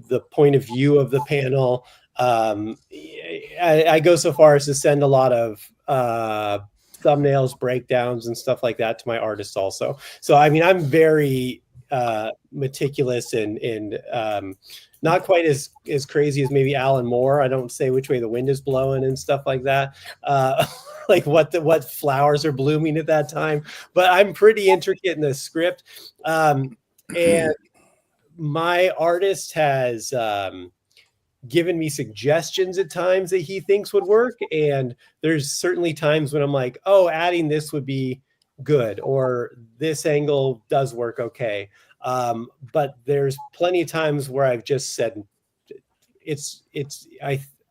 the point of view of the panel. I go so far as to send a lot of thumbnails, breakdowns, and stuff like that to my artists also. So I mean, I'm very meticulous and not quite as crazy as maybe Alan Moore. I don't say which way the wind is blowing and stuff like that. Like what flowers are blooming at that time, but I'm pretty intricate in the script. And my artist has given me suggestions at times that he thinks would work. And there's certainly times when I'm like, oh, adding this would be good, or this angle does work okay. But there's plenty of times where I've just said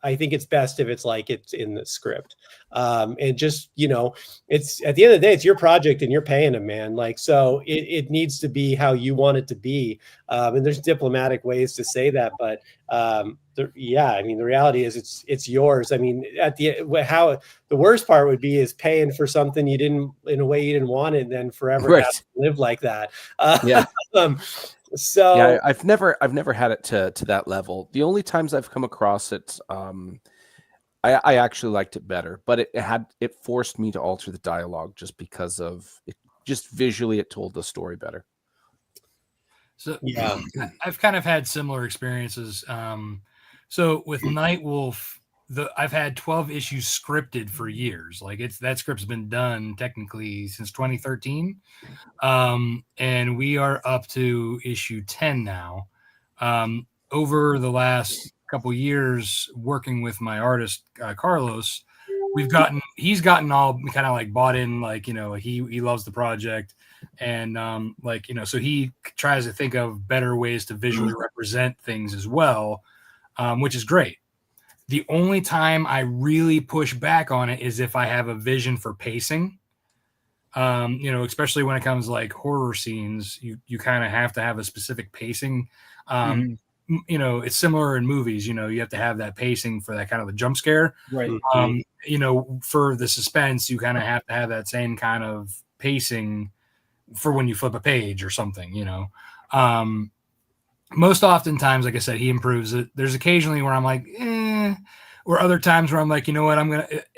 I think it's best if it's in the script. And just, it's at the end of the day, it's your project and you're paying them, man. So it needs to be how you want it to be. And there's diplomatic ways to say that, but I mean, the reality is it's yours. I mean, the worst part would be is paying for something you didn't, in a way you didn't want it, and then forever have to live like that. Yeah. So yeah, I've never had it to that level. The only times I've come across it, I actually liked it better, but it forced me to alter the dialogue just because of it. Just visually, it told the story better. So yeah, I've kind of had similar experiences. So with Nightwolf, I've had 12 issues scripted for years. That script's been done technically since 2013. And we are up to issue 10 now. Over the last couple years working with my artist, Carlos, he's gotten all kind of bought in, he loves the project. And so he tries to think of better ways to visually represent things as well, which is great. The only time I really push back on it is if I have a vision for pacing. Especially when it comes to horror scenes, you kind of have to have a specific pacing. It's similar in movies, you have to have that pacing for that kind of a jump scare. Right. For the suspense, you kind of have to have that same kind of pacing for when you flip a page or something, most oftentimes, like I said, he improves it. There's occasionally where I'm like, or other times where I'm like,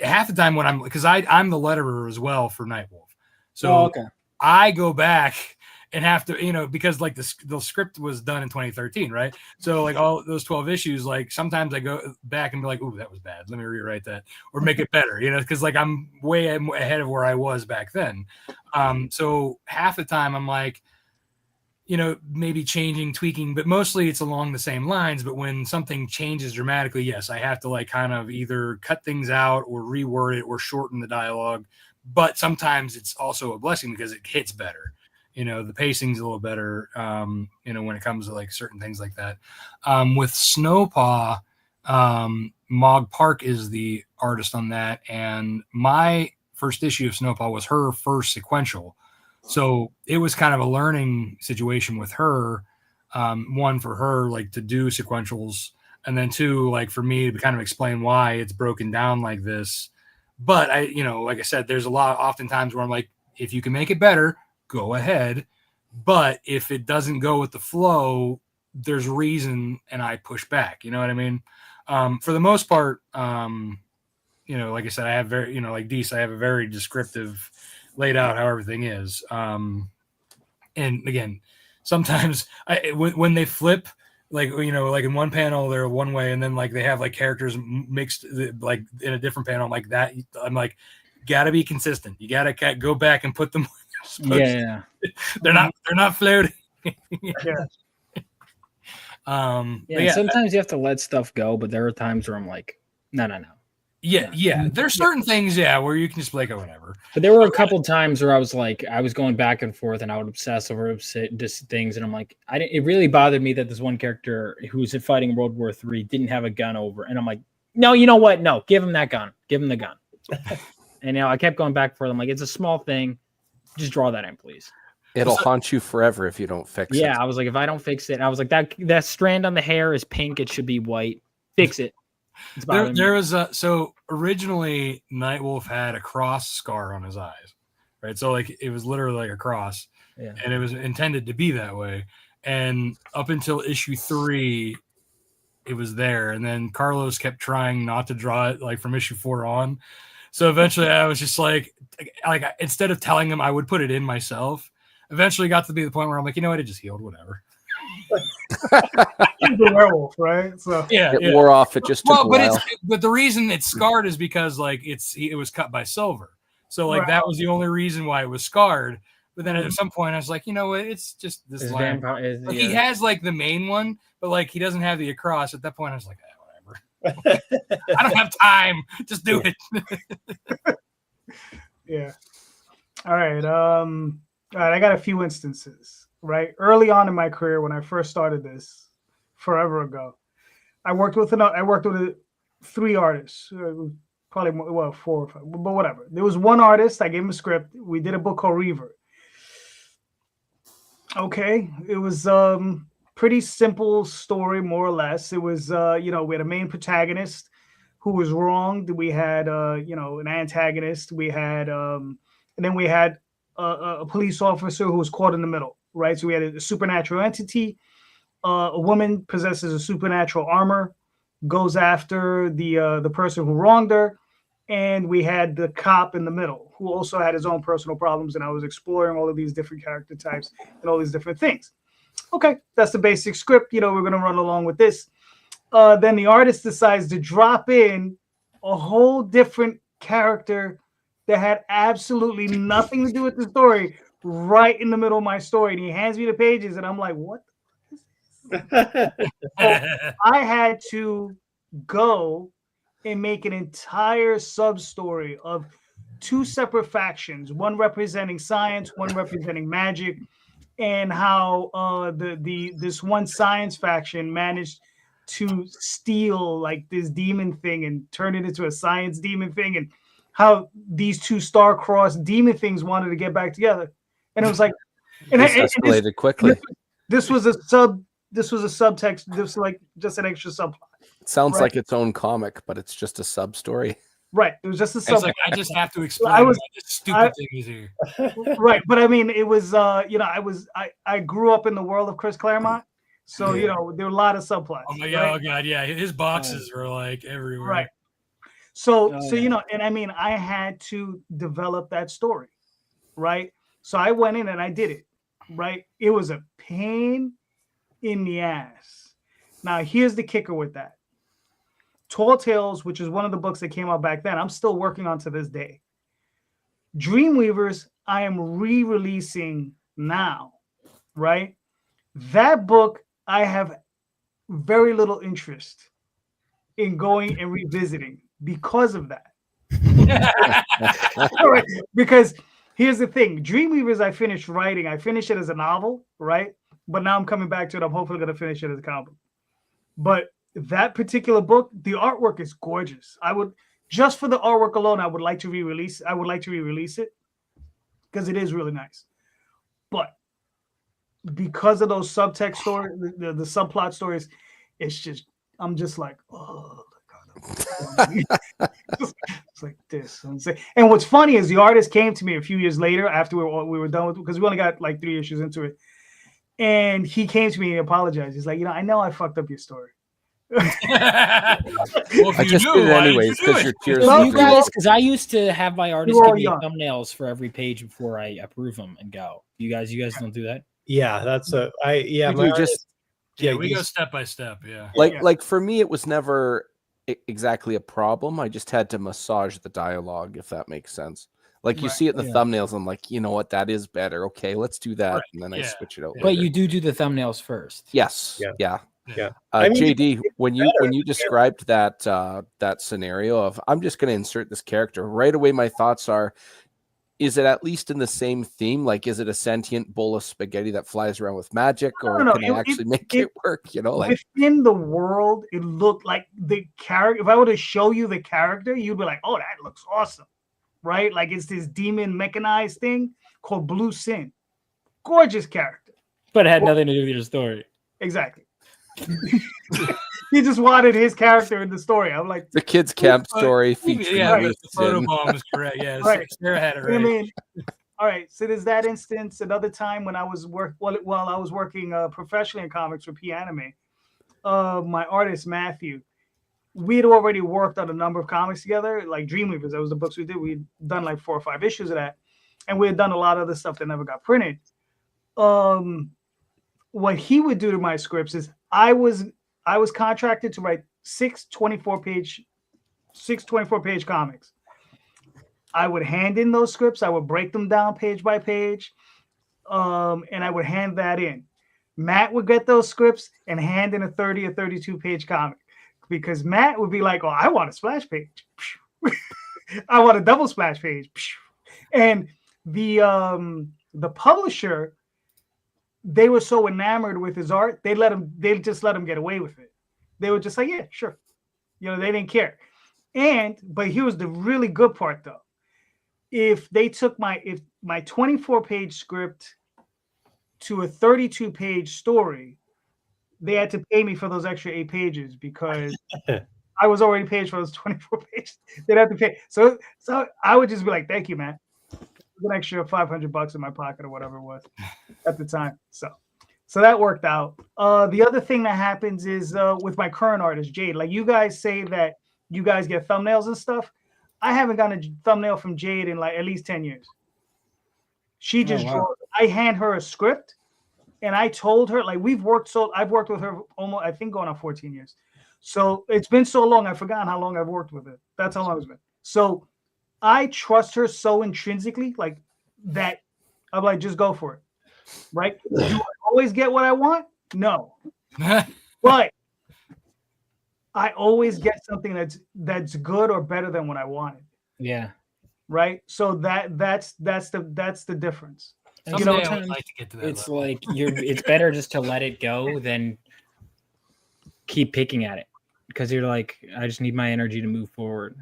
half the time because I'm the letterer as well for Nightwolf. So I go back and have to, because the script was done in 2013, right? So all those 12 issues, sometimes I go back and be like, ooh, that was bad. Let me rewrite that or make it better, because I'm way ahead of where I was back then. So half the time I'm like, maybe changing, tweaking, but mostly it's along the same lines. But when something changes dramatically, yes, I have to kind of either cut things out or reword it or shorten the dialogue. But sometimes it's also a blessing because it hits better. The pacing's a little better, when it comes to certain things like that. With Snowpaw, Mog Park is the artist on that. And my first issue of Snowpaw was her first sequential. So it was kind of a learning situation with her. One, for her, to do sequentials, and then two, for me to kind of explain why it's broken down like this. But like I said, there's oftentimes where I'm like, if you can make it better, go ahead. But if it doesn't go with the flow, there's a reason, and I push back. You know what I mean? For the most part, like I said, I have very, like Deece, I have a very descriptive laid out how everything is. And again, sometimes when they flip, in one panel they're one way, and then they have characters mixed in a different panel, like that. I'm like, gotta be consistent. You gotta go back and put them. Yeah. they're not floating. Yeah. Sometimes you have to let stuff go, but there are times where I'm like, no. Yeah. There's certain things, where you can just be like, oh, whatever. But there were a couple times where I was going back and forth, and I would obsess over just things, and I'm like, it really bothered me that this one character who was fighting World War III didn't have a gun over, and I'm like, no, you know what? No, give him that gun. Give him the gun. And I kept going back and forth. I'm like, it's a small thing. Just draw that in, please. It'll haunt you forever if you don't fix it. Yeah, I was like, if I don't fix it, I was like, that strand on the hair is pink. It should be white. Fix it. It's bothering me. There was so originally Nightwolf had a cross scar on his eyes, right? So like it was literally like a cross, and it was intended to be that way. And up until issue 3, it was there, and then Carlos kept trying not to draw it like from issue 4 on. So eventually, I was just like instead of telling him, I would put it in myself. Eventually, got to be the point where I'm like, you know what, it just healed, whatever. He's a werewolf, right? So it wore off. It just took a while. But the reason it's scarred is because like it was cut by Silver, so like that was the only reason why it was scarred. But then at some point, I was like, you know what, it's just this line. He has like the main one, but like he doesn't have the across. At that point, I was like, whatever. I don't have time. Just do it. Yeah. All right. I got a few instances. Right, early on in my career, when I first started this, forever ago, I worked with 3 artists, probably more, 4 or 5, but whatever. There was one artist. I gave him a script. We did a book called Reaver. Okay, it was pretty simple story, more or less. It was we had a main protagonist who was wronged. We had an antagonist. We had and then we had a police officer who was caught in the middle. Right, so we had a supernatural entity. A woman possesses a supernatural armor, goes after the person who wronged her, and we had the cop in the middle who also had his own personal problems. And I was exploring all of these different character types and all these different things. Okay, that's the basic script. We're going to run along with this. Then the artist decides to drop in a whole different character that had absolutely nothing to do with the story. Right in the middle of my story, and he hands me the pages, and I'm like, "What the fuck is this?" So I had to go and make an entire sub story of 2 separate factions, one representing science, one representing magic, and how this one science faction managed to steal like this demon thing and turn it into a science demon thing, and how these 2 star-crossed demon things wanted to get back together. And it was like, and this escalated quickly. This was a subtext. This was like just an extra subplot. It sounds like its own comic, but it's just a sub story. Right. It was just a subplot. It's like I just have to explain what this stupid thing is here. Right, but I mean, it was I grew up in the world of Chris Claremont, so there were a lot of subplots. Oh my god, yeah, his boxes were like everywhere. Right. So and I mean, I had to develop that story, right? So I went in and I did it, right? It was a pain in the ass. Now, here's the kicker with that. Tall Tales, which is one of the books that came out back then, I'm still working on to this day. Dreamweavers, I am re-releasing now, right? That book, I have very little interest in going and revisiting because of that. Right? Because here's the thing. Dreamweavers, I finished writing. I finished it as a novel, right? But now I'm coming back to it. I'm hopefully going to finish it as a comic book. But that particular book, the artwork is gorgeous. I would, just for the artwork alone, I would like to re-release it because it is really nice. But because of those subtext stories, the subplot stories, I'm just like, oh, it's like this. And what's funny is the artist came to me a few years later after we were done with it, because we only got like 3 issues into it, and he came to me and apologized. He's like, I know I fucked up your story. I just did it anyways because your tears. You guys, because I used to have my artists give me thumbnails for every page before I approve them and go. You guys don't do that? Yeah, that's we go step by step. Yeah, like for me, it was never exactly a problem. I just had to massage the dialogue, if that makes sense. Like you see it in the thumbnails, I'm like, you know what, that is better. Okay, let's do that, and then I switch it out. But you do the thumbnails first. Yes. Yeah. I mean, JD, when you described that scenario of I'm just going to insert this character right away, my thoughts are: is it at least in the same theme? Like, is it a sentient bowl of spaghetti that flies around with magic, or can I actually make it work? Like within the world, it looked like the character. If I were to show you the character, you'd be like, "Oh, that looks awesome," right? Like it's this demon mechanized thing called Blue Sin. gorgeous character. But it had nothing to do with your story. Exactly. He just wanted his character in the story. I'm like, The kids' camp story featuring Yeah, Right. the photo Winston. bomb is correct. Yeah, Right. Sarah had it I right. mean, all right. So there's that instance. Another time when I was while I was working professionally in comics for P Anime, my artist Matthew, we had already worked on a number of comics together, like Dreamweavers. That was the books we did. We'd done like 4 or 5 issues of that, and we had done a lot of other stuff that never got printed. What he would do to my scripts is I was contracted to write 6 24-page comics. I would hand in those scripts. I would break them down page by page, and I would hand that in. Matt would get those scripts and hand in a 30 or 32-page comic, because Matt would be like, "Oh, I want a splash page. I want a double splash page." And the publisher, they were so enamored with his art, they just let him get away with it. They were just like, "Yeah, sure," they didn't care. But here was the really good part, though. If they took my 24-page script to a 32-page story, they had to pay me for those extra 8 pages because I was already paid for those 24 pages. They'd have to pay. So I would just be like, "Thank you, man." An extra $500 in my pocket or whatever it was at the time. So that worked out. The other thing that happens is with my current artist, Jade, like you guys say that you guys get thumbnails and stuff. I haven't gotten a thumbnail from Jade in like at least 10 years. She just draws. I hand her a script and I told her, like, I've worked with her almost, I think, going on 14 years. So it's been so long, I've forgotten how long I've worked with her. That's how long it's been. So I trust her so intrinsically, like, that I'm like, just go for it. Right? Do I always get what I want? No. But I always get something that's good or better than what I wanted. Yeah. Right. So that's the difference. And Someday I sometimes would like to get to that it's level. like it's better just to let it go than keep picking at it, because you're like, I just need my energy to move forward.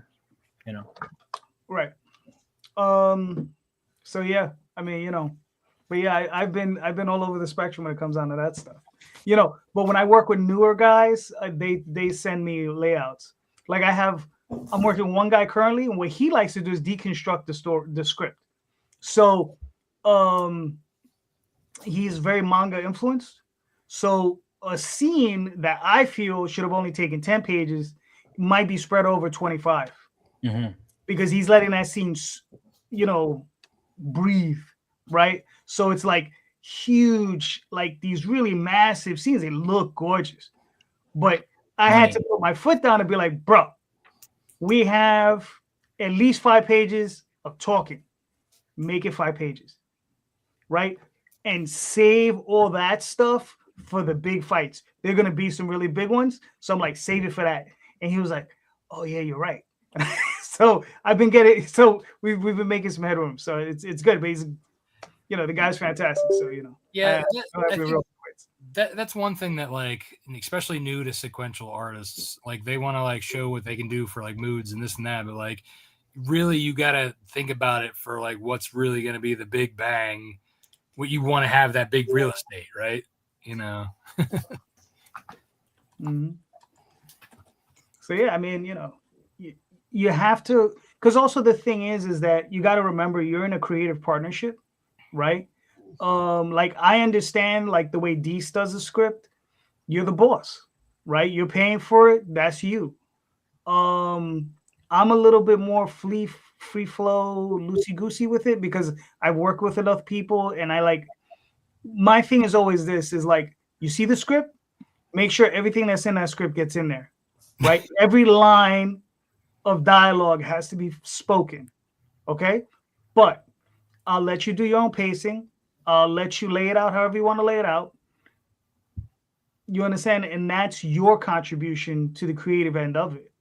Right. So yeah, I mean, but yeah, I've been all over the spectrum when it comes down to that stuff. But when I work with newer guys, they send me layouts. Like I'm working with one guy currently, and what he likes to do is deconstruct the script. So he's very manga influenced. So a scene that I feel should have only taken 10 pages might be spread over 25, because he's letting that scene, breathe, right? So it's like huge, like these really massive scenes. They look gorgeous, but I had to put my foot down and be like, bro, we have at least 5 pages of talking. Make it 5 pages, right? And save all that stuff for the big fights. They're going to be some really big ones. So I'm like, save it for that. And he was like, oh yeah, you're right. So I've been we've been making some headroom. So it's good, but he's, the guy's fantastic. So, Yeah, I think that's one thing that, like, especially new to sequential artists, like, they want to like show what they can do for like moods and this and that, but like really you got to think about it for like what's really going to be the big bang, what you want to have that big real estate, right? Mm-hmm. So yeah, I mean, you have to, because also the thing is that you got to remember you're in a creative partnership, right? Like I understand like the way Deece does a script, you're the boss, right? You're paying for it. That's you. I'm a little bit more free flow, loosey goosey with it because I work with enough people, and my thing is always this is like, you see the script, make sure everything that's in that script gets in there, right? Every line of dialogue has to be spoken. Okay. But I'll let you do your own pacing. I'll let you lay it out however you want to lay it out. You understand? And that's your contribution to the creative end of it.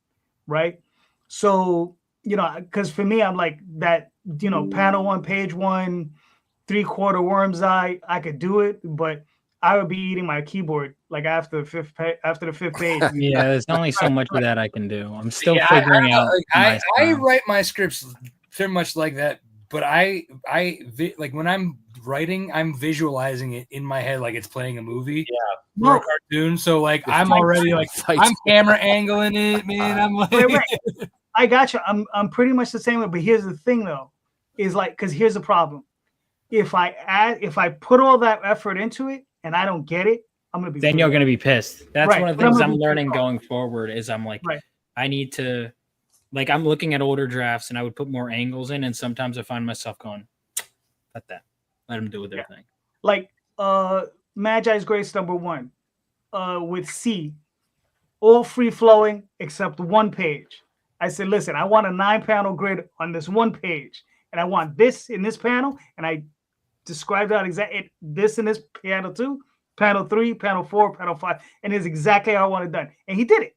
Right. So, because for me, I'm like that, panel 1, page 1, 3/4 worm's eye, I could do it, but I would be eating my keyboard like after the fifth page. Yeah, there's only so much of that I can do. I'm still figuring out. I write my scripts very much like that, but I like when I'm writing, I'm visualizing it in my head like it's playing a movie. Yeah. Or a cartoon. So like I'm already like I'm camera angling it, man. I'm like right. I got you. I'm pretty much the same way. But here's the thing though, is like, because here's the problem. If I put all that effort into it and I don't get it, I'm gonna be then you're gonna be pissed. That's right. one of the things I'm learning going forward is I'm like, right. I need to, like, I'm looking at older drafts and I would put more angles in, and sometimes I find myself going, let them do their thing. Like Magi's Grace #1 with C, all free flowing except one page. I said, listen, I want a 9-panel grid on this one page, and I want this in this panel, and I described out exactly this in this panel 2, panel 3, panel 4, panel 5, and it's exactly how I want it done. And he did it.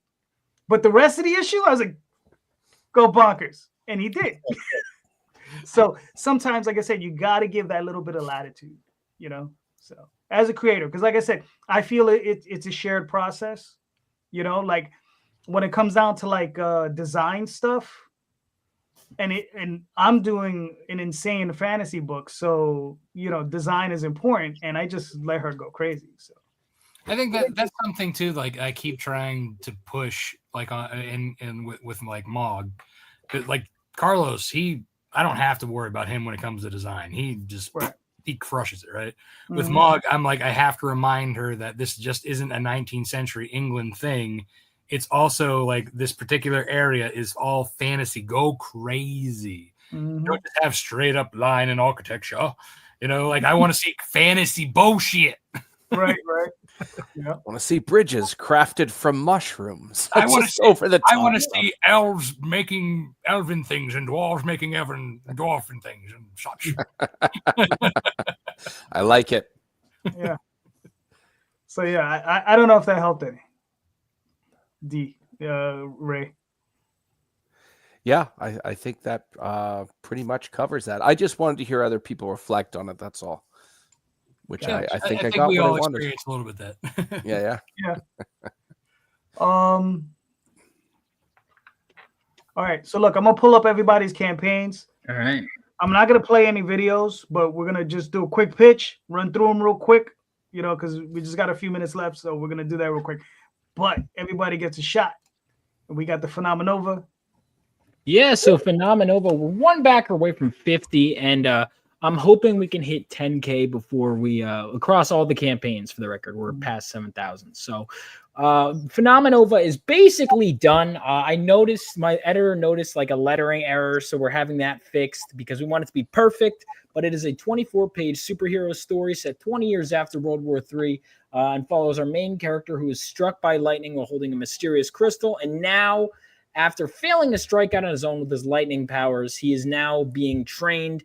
But the rest of the issue, I was like, go bonkers. And he did. So sometimes, like I said, you got to give that little bit of latitude, you know? So as a creator, because like I said, I feel it's a shared process, you know, like when it comes down to like design stuff, and I'm doing an insane fantasy book. So, you know, design is important, and I just let her go crazy. So I think that's something too. Like I keep trying to push like on and with like Mog, like Carlos, I don't have to worry about him when it comes to design. He just he crushes it, right? Mm-hmm. With Mog, I'm like, I have to remind her that this just isn't a 19th century England thing. It's also like this particular area is all fantasy. Go crazy. Mm-hmm. You don't just have straight up line and architecture. You know, like I want to see fantasy bullshit. Right. Yeah. I want to see bridges crafted from mushrooms. I want to see over the top. I want to see elves making elven things and dwarves making dwarven things and such. I like it. Yeah. So yeah, I don't know if that helped any. Ray. Yeah, I think that pretty much covers that. I just wanted to hear other people reflect on it. That's all. Which I think I got we what all I wanted. Experienced a little bit that. Yeah. All right. So look, I'm gonna pull up everybody's campaigns. All right. I'm not gonna play any videos, but we're gonna just do a quick pitch, run through them real quick. You know, because we just got a few minutes left, so we're gonna do that real quick. But everybody gets a shot, and we got the Phenomenova. Yeah. So Phenomenova, we're one backer away from 50, and I'm hoping we can hit 10K before we across all the campaigns. For the record, we're past 7,000. So Phenomenova is basically done. I noticed my editor noticed like a lettering error, so we're having that fixed because we want it to be perfect. But it is a 24-page superhero story set 20 years after World War III and follows our main character who is struck by lightning while holding a mysterious crystal. And now, after failing to strike out on his own with his lightning powers, he is now being trained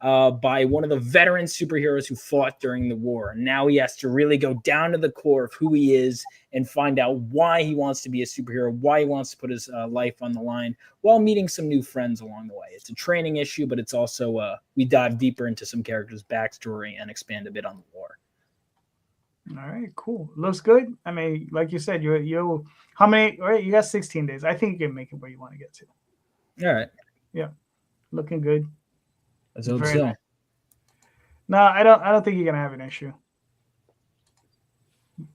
by one of the veteran superheroes who fought during the war. And now he has to really go down to the core of who he is and find out why he wants to be a superhero, why he wants to put his life on the line while meeting some new friends along the way. It's a training issue, but it's also we dive deeper into some characters' backstory and expand a bit on the lore. All right, cool. Looks good. I mean, like you said, you how many? All right, you got 16 days. I think you can make it where you want to get to. All right. Yeah, looking good. Let's hope so. Nice. No, I don't think you're gonna have an issue.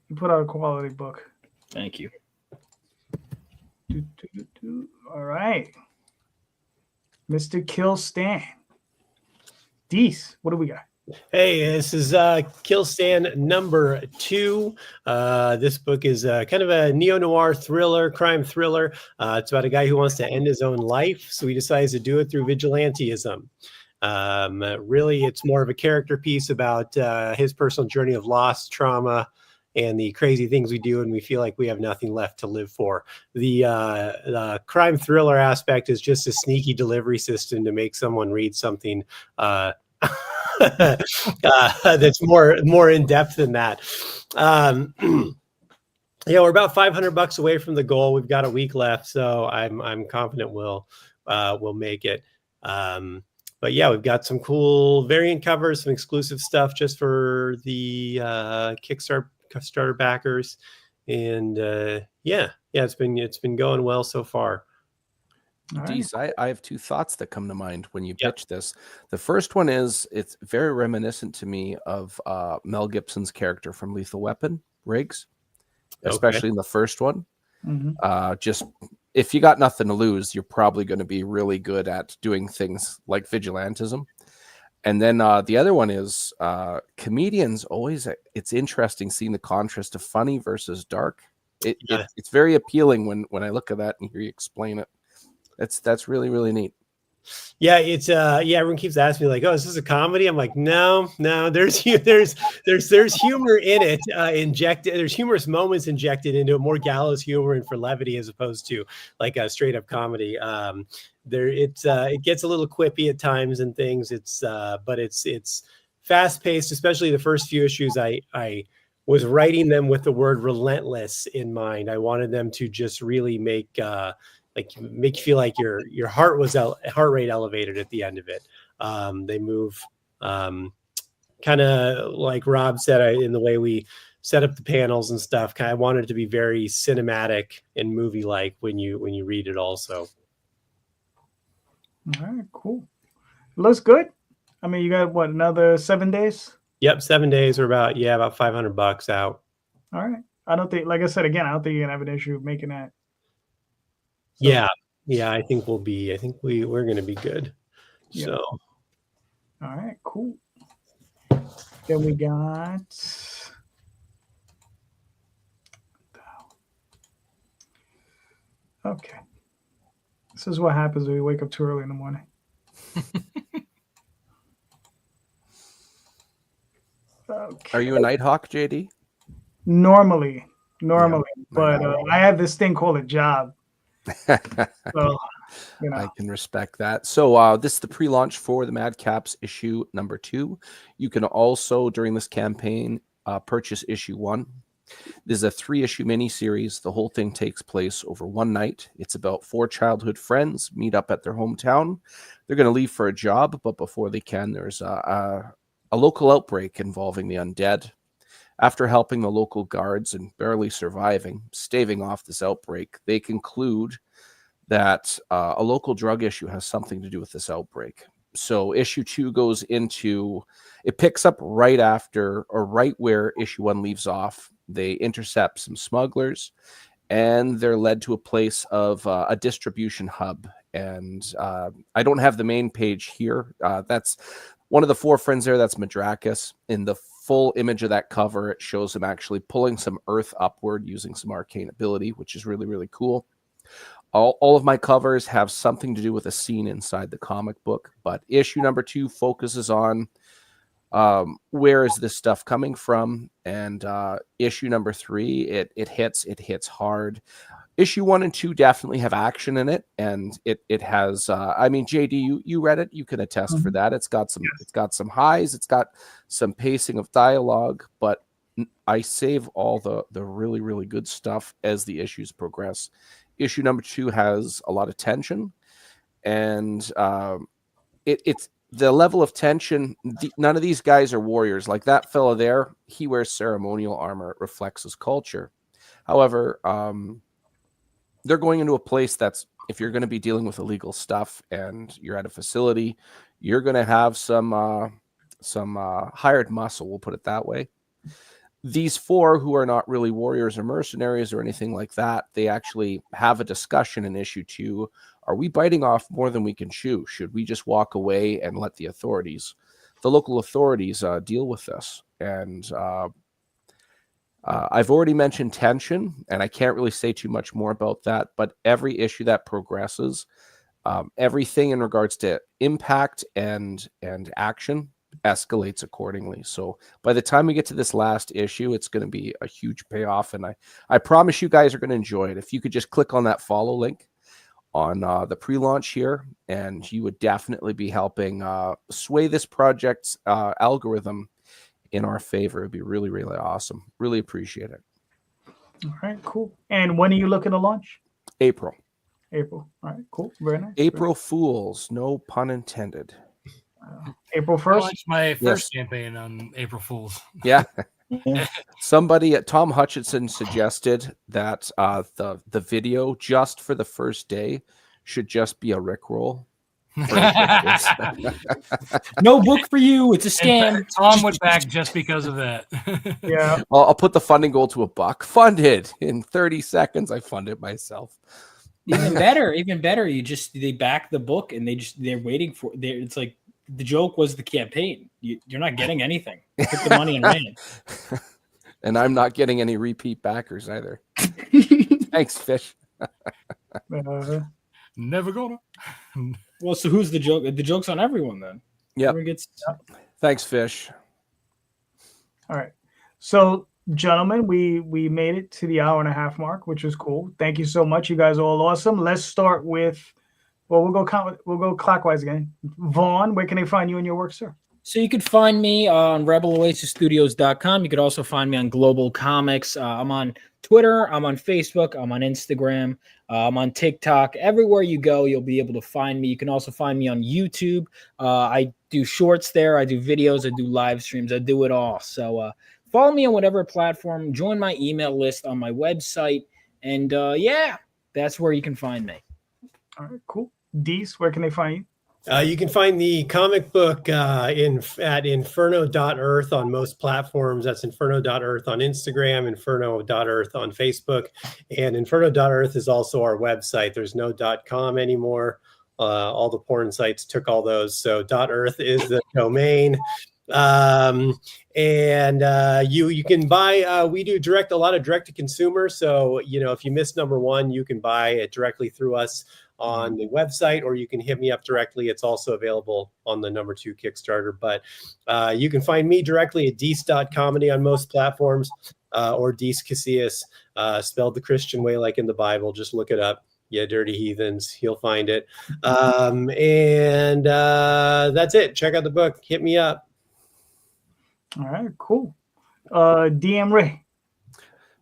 You put out a quality book. Thank you. All right, Mr. Kill Stan. Deece, what do we got? Hey, this is Kill Stan #2. This book is kind of a neo-noir thriller, crime thriller. It's about a guy who wants to end his own life, so he decides to do it through vigilantism. Really, it's more of a character piece about his personal journey of loss, trauma, and the crazy things we do when we feel like we have nothing left to live for. The crime thriller aspect is just a sneaky delivery system to make someone read something that's more in depth than that. Yeah, we're about $500 away from the goal. We've got a week left, so I'm confident we'll make it. But yeah, we've got some cool variant covers, some exclusive stuff just for the Kickstarter backers, and yeah, it's been going well so far. All right. Deece, I have two thoughts that come to mind when you Yep. pitch this. The first one is it's very reminiscent to me of Mel Gibson's character from Lethal Weapon, Riggs, Okay. especially in the first one. Mhm. Just if you got nothing to lose, you're probably going to be really good at doing things like vigilantism. And then the other one is comedians always, it's interesting seeing the contrast of funny versus dark. Yeah. It's very appealing when I look at that and hear you explain it. That's really, really neat. Yeah, it's everyone keeps asking me like, "Oh, is this a comedy?" I'm like, "No, there's humor in it, injected. There's humorous moments injected into it, more gallows humor and for levity as opposed to like a straight up comedy. It gets a little quippy at times and things. But it's fast paced, especially the first few issues. I was writing them with the word relentless in mind. I wanted them to just really make you feel like your heart rate elevated at the end of it. They move kind of like Rob said, in the way we set up the panels and stuff. Kind of wanted it to be very cinematic and movie like when you read it also. All right, cool. Looks good. I mean, you got what, another 7 days? Yep, 7 days or about $500 out. All right. I don't think, like I said again, I don't think you're gonna have an issue making that. So, Yeah, I think we're gonna be good. Yeah. So all right, cool. Then we got okay. This is what happens when you wake up too early in the morning. Okay. Are you a Nighthawk, JD? Normally, but know. I have this thing called a job. So, I can respect that. So this is the pre-launch for the Mad Caps issue number 2. You can also, during this campaign, purchase issue 1. This is a 3-issue miniseries. The whole thing takes place over one night. It's about 4 childhood friends meet up at their hometown. They're going to leave for a job, but before they can, there's a local outbreak involving the undead. After helping the local guards and barely surviving, staving off this outbreak, they conclude that a local drug issue has something to do with this outbreak. So issue 2 goes into, it picks up right after or right where issue 1 leaves off. They intercept some smugglers and they're led to a place of a distribution hub. And I don't have the main page here. That's one of the 4 friends there. That's Madrakis. In the full image of that cover, it shows him actually pulling some earth upward using some arcane ability, which is really, really cool. All of my covers have something to do with a scene inside the comic book, but issue number 2 focuses on where is this stuff coming from, and issue number 3 it hits hard. Issue 1 and 2 definitely have action in it, and it has. I mean, JD, you read it, you can attest for that. It's got some highs, it's got some pacing of dialogue, but I save all the really, really good stuff as the issues progress. Issue number 2 has a lot of tension, and it's the level of tension. None of these guys are warriors. Like that fella there, he wears ceremonial armor. It reflects his culture. However, they're going into a place that's, if you're going to be dealing with illegal stuff and you're at a facility, you're going to have some hired muscle, we'll put it that way. These 4 who are not really warriors or mercenaries or anything like that, they actually have a discussion in issue 2. Are we biting off more than we can chew? Should we just walk away and let the local authorities deal with this? And I've already mentioned tension, and I can't really say too much more about that, but every issue that progresses, everything in regards to impact and action escalates accordingly. So by the time we get to this last issue, it's going to be a huge payoff, and I promise you guys are going to enjoy it. If you could just click on that follow link on the pre-launch here, and you would definitely be helping sway this project's algorithm in our favor. It'd be really, really awesome. Really appreciate it. all right, cool. And when are you looking to launch? April. All right, cool. Very nice. April Fools, no pun intended. April I 1st. launched my first campaign on April Fools. Yeah. Somebody at Tom Hutchinson suggested that the video just for the first day should just be a Rickroll. No book for you. It's a scam. Tom went back just because of that. Yeah. Well, I'll put the funding goal to $1. Funded in 30 seconds. I fund it myself. Even better. They back the book and they're waiting for. It's like the joke was the campaign. You're not getting anything. Put the money in Rand. And I'm not getting any repeat backers either. Thanks, Fish. Never gonna. Well, so who's the joke? The joke's on everyone then. Yeah. Thanks, Fish. All right. So, gentlemen, we made it to the hour-and-a-half mark, which is cool. Thank you so much. You guys are all awesome. Let's start with, well, we'll go clockwise again. Vaughn, where can they find you and your work, sir? So you could find me on RebelOasisStudios.com. You could also find me on Global Comics. I'm on Twitter. I'm on Facebook. I'm on Instagram. I'm on TikTok. Everywhere you go, you'll be able to find me. You can also find me on YouTube. I do shorts there. I do videos. I do live streams. I do it all. So follow me on whatever platform. Join my email list on my website. And yeah, that's where you can find me. All right, cool. Deece, where can they find you? You can find the comic book at inferno.earth on most platforms. That's inferno.earth on Instagram, inferno.earth on Facebook, and inferno.earth is also our website. There's no .com anymore. All the porn sites took all those. So .earth is the domain. You can buy, we do a lot of direct to consumer. So, if you missed number 1, you can buy it directly through us on the website, or you can hit me up directly. It's also available on the number 2 Kickstarter, but you can find me directly at Deece.comedy on most platforms, or Deece Casillas, spelled the Christian way, like in the Bible. Just look it up. Yeah, dirty heathens. You'll find it. That's it. Check out the book. Hit me up. All right, cool. DM Ray.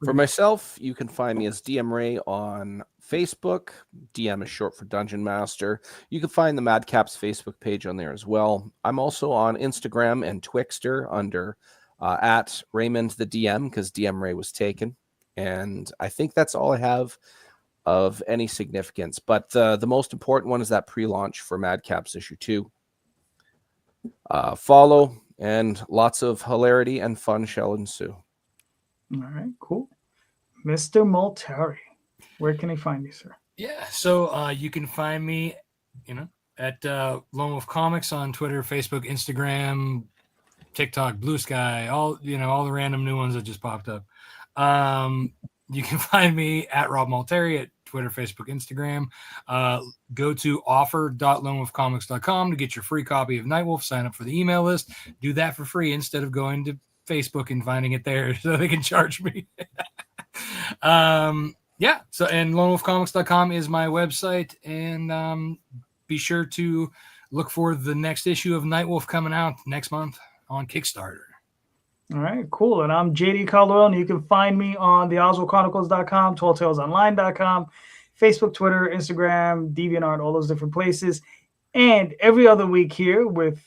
For myself, you can find me as DM Ray on Facebook. DM is short for Dungeon Master. You can find the Madcaps Facebook page on there as well. I'm also on Instagram and Twixter under at Raymond the DM, because DM Ray was taken. And I think that's all I have of any significance. But the most important one is that pre-launch for Madcaps issue 2. Follow, and lots of hilarity and fun shall ensue. All right, cool. Mr. Multari, where can they find you, sir? Yeah, so you can find me, at Lone Wolf Comics on Twitter, Facebook, Instagram, TikTok, Blue Sky, all the random new ones that just popped up. You can find me at Rob Multari at Twitter, Facebook, Instagram. Go to offer.lonewolfcomics.com to get your free copy of Nightwolf. Sign up for the email list. Do that for free instead of going to Facebook and finding it there so they can charge me. Yeah. So, and lonewolfcomics.com is my website, and be sure to look for the next issue of Nightwolf coming out next month on Kickstarter. All right, cool. And I'm JD Calderon. You can find me on the OswaldChronicles.com, TallTalesOnline.com, Facebook, Twitter, Instagram, DeviantArt, all those different places. And every other week here with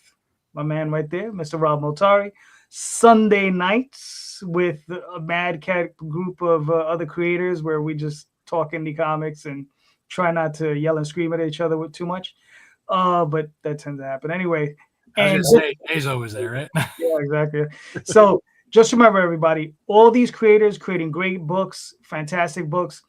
my man right there, Mr. Rob Multari, Sunday nights with a Mad Cat group of other creators where we just talk indie comics and try not to yell and scream at each other with too much. But that tends to happen anyway. I was going to say, Jay's always there, right? Yeah, exactly. So just remember, everybody, all these creators creating great books, fantastic books.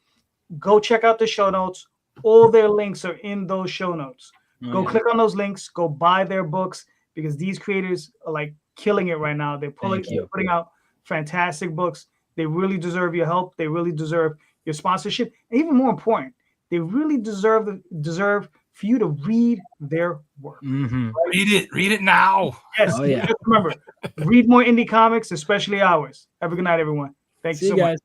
Go check out the show notes. All their links are in those show notes. Go click on those links. Go buy their books, because these creators are like killing it right now. They're putting out fantastic books. They really deserve your help. They really deserve your sponsorship. And even more important, they really deserve for you to read their work. Mm-hmm. Right? Read it now. Yes. Oh, yeah. Remember, read more indie comics, especially ours. Have a good night, everyone. Thanks so much.